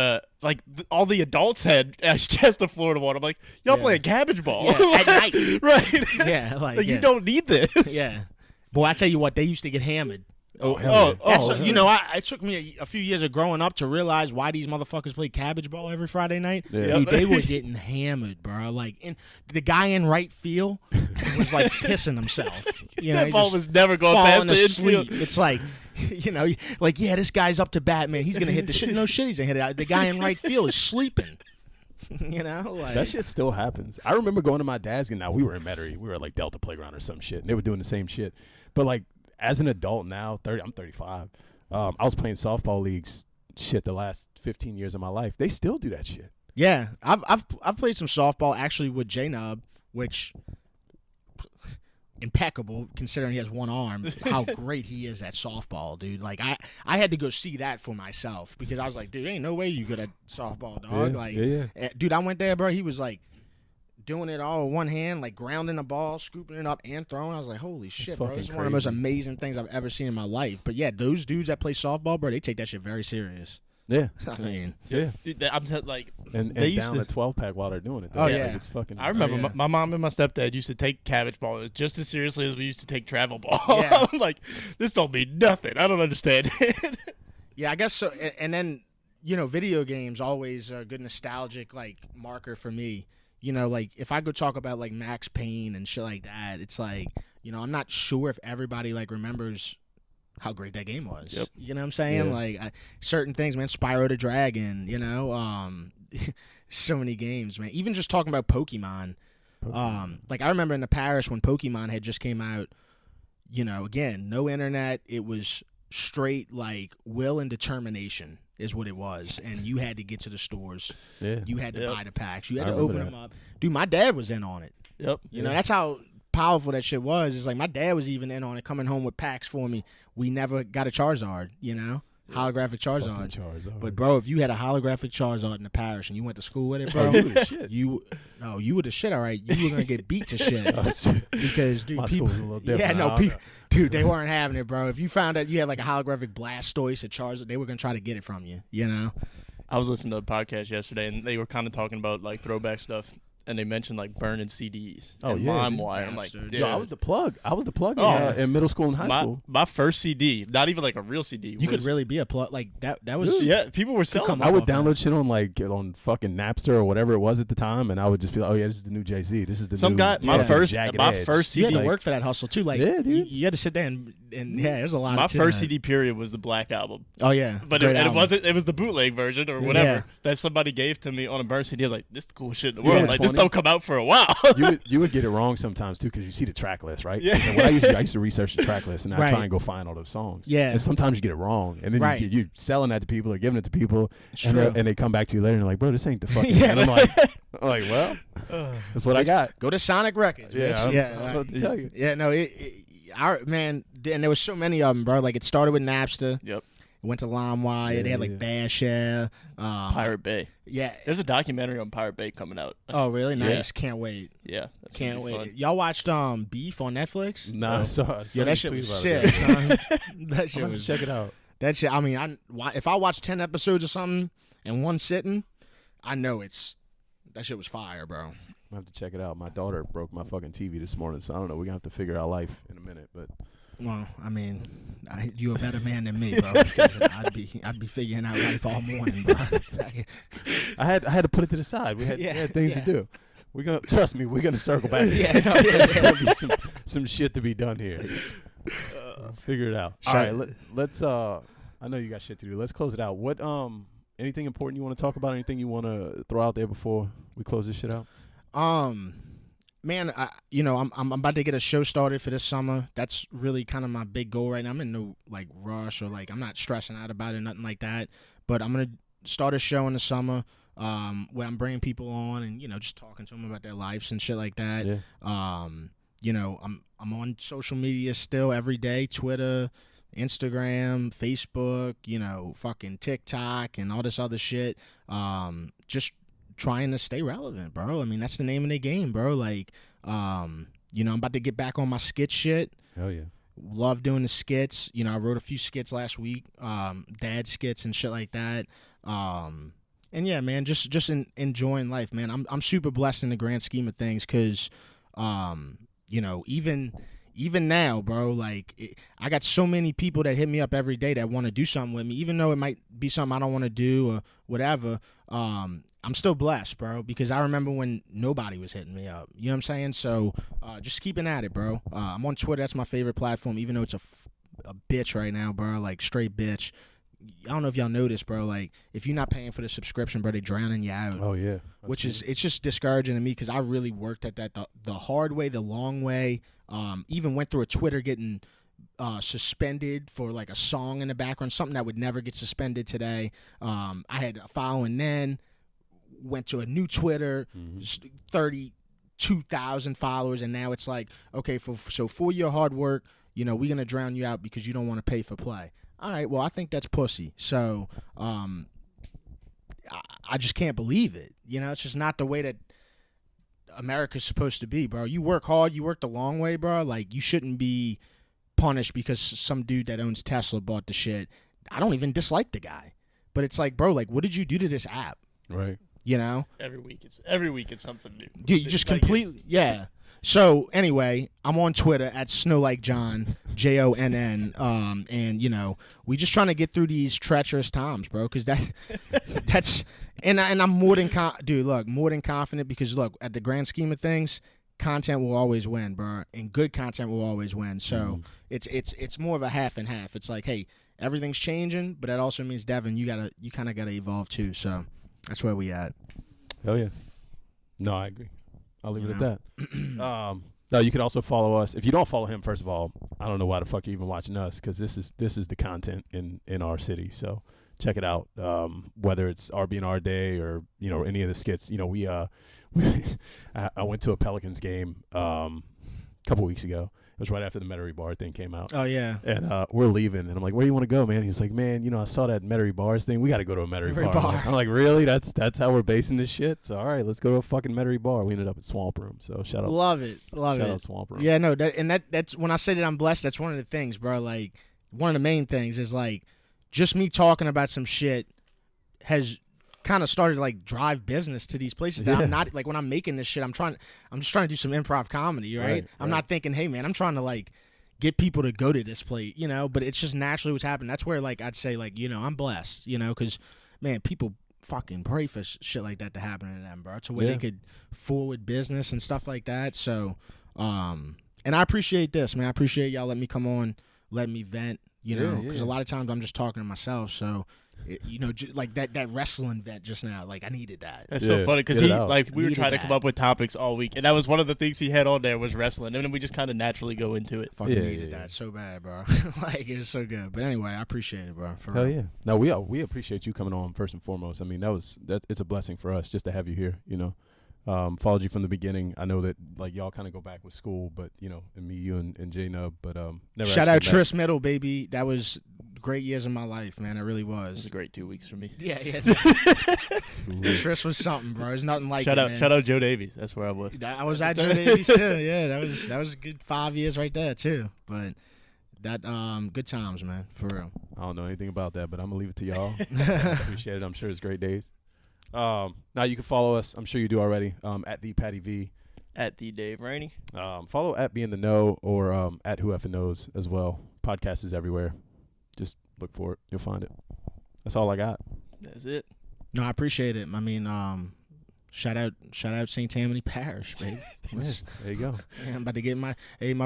all the adults had ice chest of Florida water. I'm like, y'all Yeah. playing cabbage ball Yeah, at night. right? Yeah, like, Like, yeah. you don't need this. Yeah, boy, I tell you what, they used to get hammered. hell yeah. It took me a few years of growing up to realize why these motherfuckers play cabbage ball every Friday night. Yeah. Dude, they were getting hammered, bro. Like, and the guy in right field was like pissing himself. That he ball just was never going past falling the asleep. infield. It's like, like yeah, this guy's up to bat, man. He's gonna hit the shit. No shit, he's gonna hit it out. The guy in right field is sleeping. Like That shit still happens. I remember going to my dad's game. Now we were in Metairie. We were at like Delta Playground or some shit, and they were doing the same shit. But like as an adult now, I'm 35. I was playing softball leagues. Shit, the last 15 years of my life, they still do that shit. Yeah, I've played some softball actually with J-Nub, which impeccable considering he has one arm. How great he is at softball, dude. Like I had to go see that for myself because I was like, dude, ain't no way you good at softball, dog. Dude, I went there, bro. He was like doing it all with one hand, like grounding the ball, scooping it up, and throwing. I was like, holy shit, bro. fucking It's one of the most crazy. amazing things I've ever seen in my life. But yeah, those dudes that play softball, bro, they take that shit very serious. Yeah, I mean, yeah. Dude, I'm like, And they used down to. a 12-pack while they're doing it. Though. Oh, Like, yeah. it's fucking. I remember yeah. my mom and my stepdad used to take cabbage ball just as seriously as we used to take travel ball. Yeah. I'm like, this don't mean nothing. I don't understand it. yeah, I guess so. And then, video games always a good nostalgic like marker for me. Like if I go talk about like Max Payne and shit like that, it's like, I'm not sure if everybody like remembers how great that game was. Yep. You know what I'm saying? Yeah. Like certain things, man. Spyro the Dragon. So many games, man. Even just talking about Pokemon. Like I remember in the parish when Pokemon had just came out. Again, no internet. It was straight like will and determination is what it was, and you had to get to the stores. Yeah. You had to Yep. buy the packs. You had I to remember open that. them up. Dude, my dad was in on it. Yep. That's how powerful that shit was. It's like my dad was even in on it, coming home with packs for me. We never got a Charizard. Holographic Fucking Charizard. Charizard. But bro, if you had a holographic Charizard in the parish and you went to school with it, bro, you the shit. you were the shit. All right, you were gonna get beat to shit because dude, My people, school was a little different. yeah, no, I don't know. dude, they weren't having it, bro. If you found out you had like a holographic Blastoise or Charizard, they were gonna try to get it from you. You know. I was listening to a podcast yesterday, and they were kind of talking about like throwback stuff, and they mentioned like burning CDs and LimeWire. I'm like, Napster. dude, Yo, I was the plug. Oh. In middle school and high school. my first CD, not even like a real CD. You could was- really be a plug like that. That was yeah, people were selling. come them. I would off that. download shit on fucking Napster or whatever it was at the time, and I would just be like, oh yeah, this is the new Jay-Z. This is the Some new guy, my Yeah. first Jagged my Edge. first You CD, had to work for that hustle too. Like, Yeah, dude. you had to sit there and yeah, there's a lot. my of first CD period was the Black Album, Oh yeah, but Great it album. wasn't. It was the bootleg version or whatever Yeah. that somebody gave to me on a burn CD. I was like, this is the coolest shit in the You know world. what's Like this funny? don't come out for a while. you would get it wrong sometimes too because you see the track list, right? Yeah. And when I used to research the track list and I Right. try and go find all those songs. Yeah. And sometimes you get it wrong, and then Right. you're selling that to people or giving it to people, It's and true. they come back to you later and they're like, bro, this ain't the fucking. Yeah. And I'm like, well, that's what I got. Go to Sonic Records. Yeah, bitch. I'm yeah. about to tell you. Yeah, no, man, and there was so many of them, bro. Like it started with Napster. Yep. It went to LimeWire. Yeah, they had like yeah. Bash Share. Pirate Bay. Yeah. There's a documentary on Pirate Bay coming out. Oh, really? Yeah. Nice. Can't wait. Yeah, that's Can't gonna be wait. fun. Y'all watched Beef on Netflix? Nah, so Yeah, that shit was sick, son. That shit was Check it out. that shit. I mean, if I watch 10 episodes or something in one sitting, I know that shit was fire, bro. I have to check it out. My daughter broke my fucking TV this morning, so I don't know. We're gonna have to figure out life in a minute, but Well, I mean, you're a better man than me, bro. Because I'd be figuring out life all morning, bro. I had to put it to the side. We had, Yeah, we had things yeah. to do. We're gonna trust me. We're gonna circle back. Yeah, no, There's gonna be some shit to be done here. Figure it out. All Sure. right, let's. I know you got shit to do. Let's close it out. What anything important you want to talk about? Anything you want to throw out there before we close this shit out? Man, I'm about to get a show started for this summer. That's really kind of my big goal right now. I'm in no like rush or like I'm not stressing out about it, nothing like that. But I'm gonna start a show in the summer where I'm bringing people on and just talking to them about their lives and shit like that. Yeah. I'm on social media still every day, Twitter, Instagram, Facebook, fucking TikTok and all this other shit. Just trying to stay relevant, bro. I mean, that's the name of the game, bro. Like, I'm about to get back on my skit shit. Hell yeah. Love doing the skits. I wrote a few skits last week, dad skits and shit like that. And yeah, man, just enjoying life, man. I'm super blessed in the grand scheme of things because, even now, bro, like I got so many people that hit me up every day that want to do something with me, even though it might be something I don't want to do or whatever. I'm still blessed, bro, because I remember when nobody was hitting me up. You know what I'm saying? So just keeping at it, bro. I'm on Twitter. That's my favorite platform, even though it's a bitch right now, bro, like straight bitch. I don't know if y'all noticed, bro, like if you're not paying for the subscription, bro, they drowning you out. Oh yeah. It's just discouraging to me because I really worked at that the hard way, the long way. Even went through a Twitter getting suspended for like a song in the background, something that would never get suspended today. I had a following then, went to a new Twitter, 32,000 followers, and now it's like, okay, for your hard work, we're gonna drown you out because you don't want to pay for play. All right, well, I think that's pussy. So, I just can't believe it. It's just not the way that America's supposed to be, bro. You work hard, you work the long way, bro. Like, you shouldn't be punished because some dude that owns Tesla bought the shit. I don't even dislike the guy. But it's like, bro, like, what did you do to this app? Right. Every week it's something new. Dude, you just Like, completely, yeah. So anyway, I'm on Twitter at SnowLikeJohn, JONN, and we just trying to get through these treacherous times, bro. Because that's and I'm more than more than confident because look, at the grand scheme of things, content will always win, bro, and good content will always win. So it's more of a half and half. It's like, hey, everything's changing, but that also means Devin, you kind of gotta evolve too. So that's where we at. Hell yeah. No, I agree. I'll leave it at that. No, you can also follow us. If you don't follow him, first of all, I don't know why the fuck you're even watching us because this is the content in our city. So check it out. Whether it's RB&R Day or any of the skits. I went to a Pelicans game a couple weeks ago, It was right after the Metairie Bar thing came out. Oh yeah. And we're leaving, and I'm like, "Where do you want to go, man?" He's like, "Man, you know, I saw that Metairie Bars thing. We got to go to a Metairie bar." I'm like, "Really? That's how we're basing this shit? So all right, let's go to a fucking Metairie bar." We ended up at Swamp Room. So shout out. Love it. Shout out Swamp Room. Yeah, no, that's when I say that I'm blessed. That's one of the things, bro. Like one of the main things is like just me talking about some shit has kind of started to like drive business to these places that I'm not like when I'm making this shit. I'm just trying to do some improv comedy, right? I'm not thinking, hey man, I'm trying to like get people to go to this place, you know. But it's just naturally what's happening. That's where like I'd say like, you know, I'm blessed, you know, because man, people fucking pray for shit like that to happen to them, bro, to where they could forward business and stuff like that. So, and I appreciate this, man. I appreciate y'all letting me come on, letting me vent, you know, because a lot of times I'm just talking to myself. So. You know, like that wrestling vent just now. Like I needed that. That's so funny because we were trying to come up with topics all week, and that was one of the things he had on there was wrestling, and then we just kind of naturally go into it. Fucking needed that so bad, bro. Like it was so good. But anyway, I appreciate it, bro. For Hell real. yeah. No, we appreciate you coming on first and foremost. I mean, it's a blessing for us just to have you here. You know, followed you from the beginning. I know that like y'all kind of go back with school, but you know, and me, you, and J Nub, but never. Shout out Tris Middle, baby. That was great years of my life, man. It really was. It was a great 2 weeks for me. Yeah. Tris was something, bro. There's nothing like shout it, out, man. Shout out Joe Davies. That's where I was. I was at Joe Davies too. Yeah, that was a good 5 years right there too. But that good times, man, for real. I don't know anything about that, but I'm gonna leave it to y'all. I appreciate it. I'm sure it's great days. Now you can follow us. I'm sure you do already. At the Patty V. At the Dave Rainey. Follow at Be in the Know or at Who Effing Knows as well. Podcast is everywhere. Just look for it. You'll find it. That's all I got. That's it. No, I appreciate it. I mean, shout out St. Tammany Parish, baby. There you go. Yeah, I'm about to get my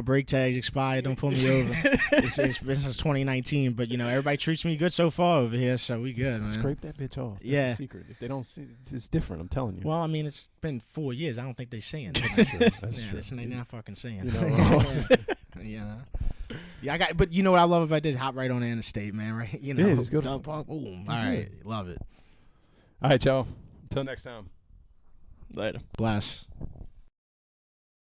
brake tags expired. Don't pull me over. It's been since 2019, but you know everybody treats me good so far over here, so we good, man. Scrape that bitch off. That's the secret. If they don't see, it's different. I'm telling you. Well, I mean, it's been 4 years. I don't think they're seeing it. That's true. That's true. They're not fucking seeing it. You know, you know. Yeah, but you know what I love about this? Hop right on the interstate, man. Right? You know, just go to Park. Boom. All right, love it. All right, y'all. Until next time. Later. Bless.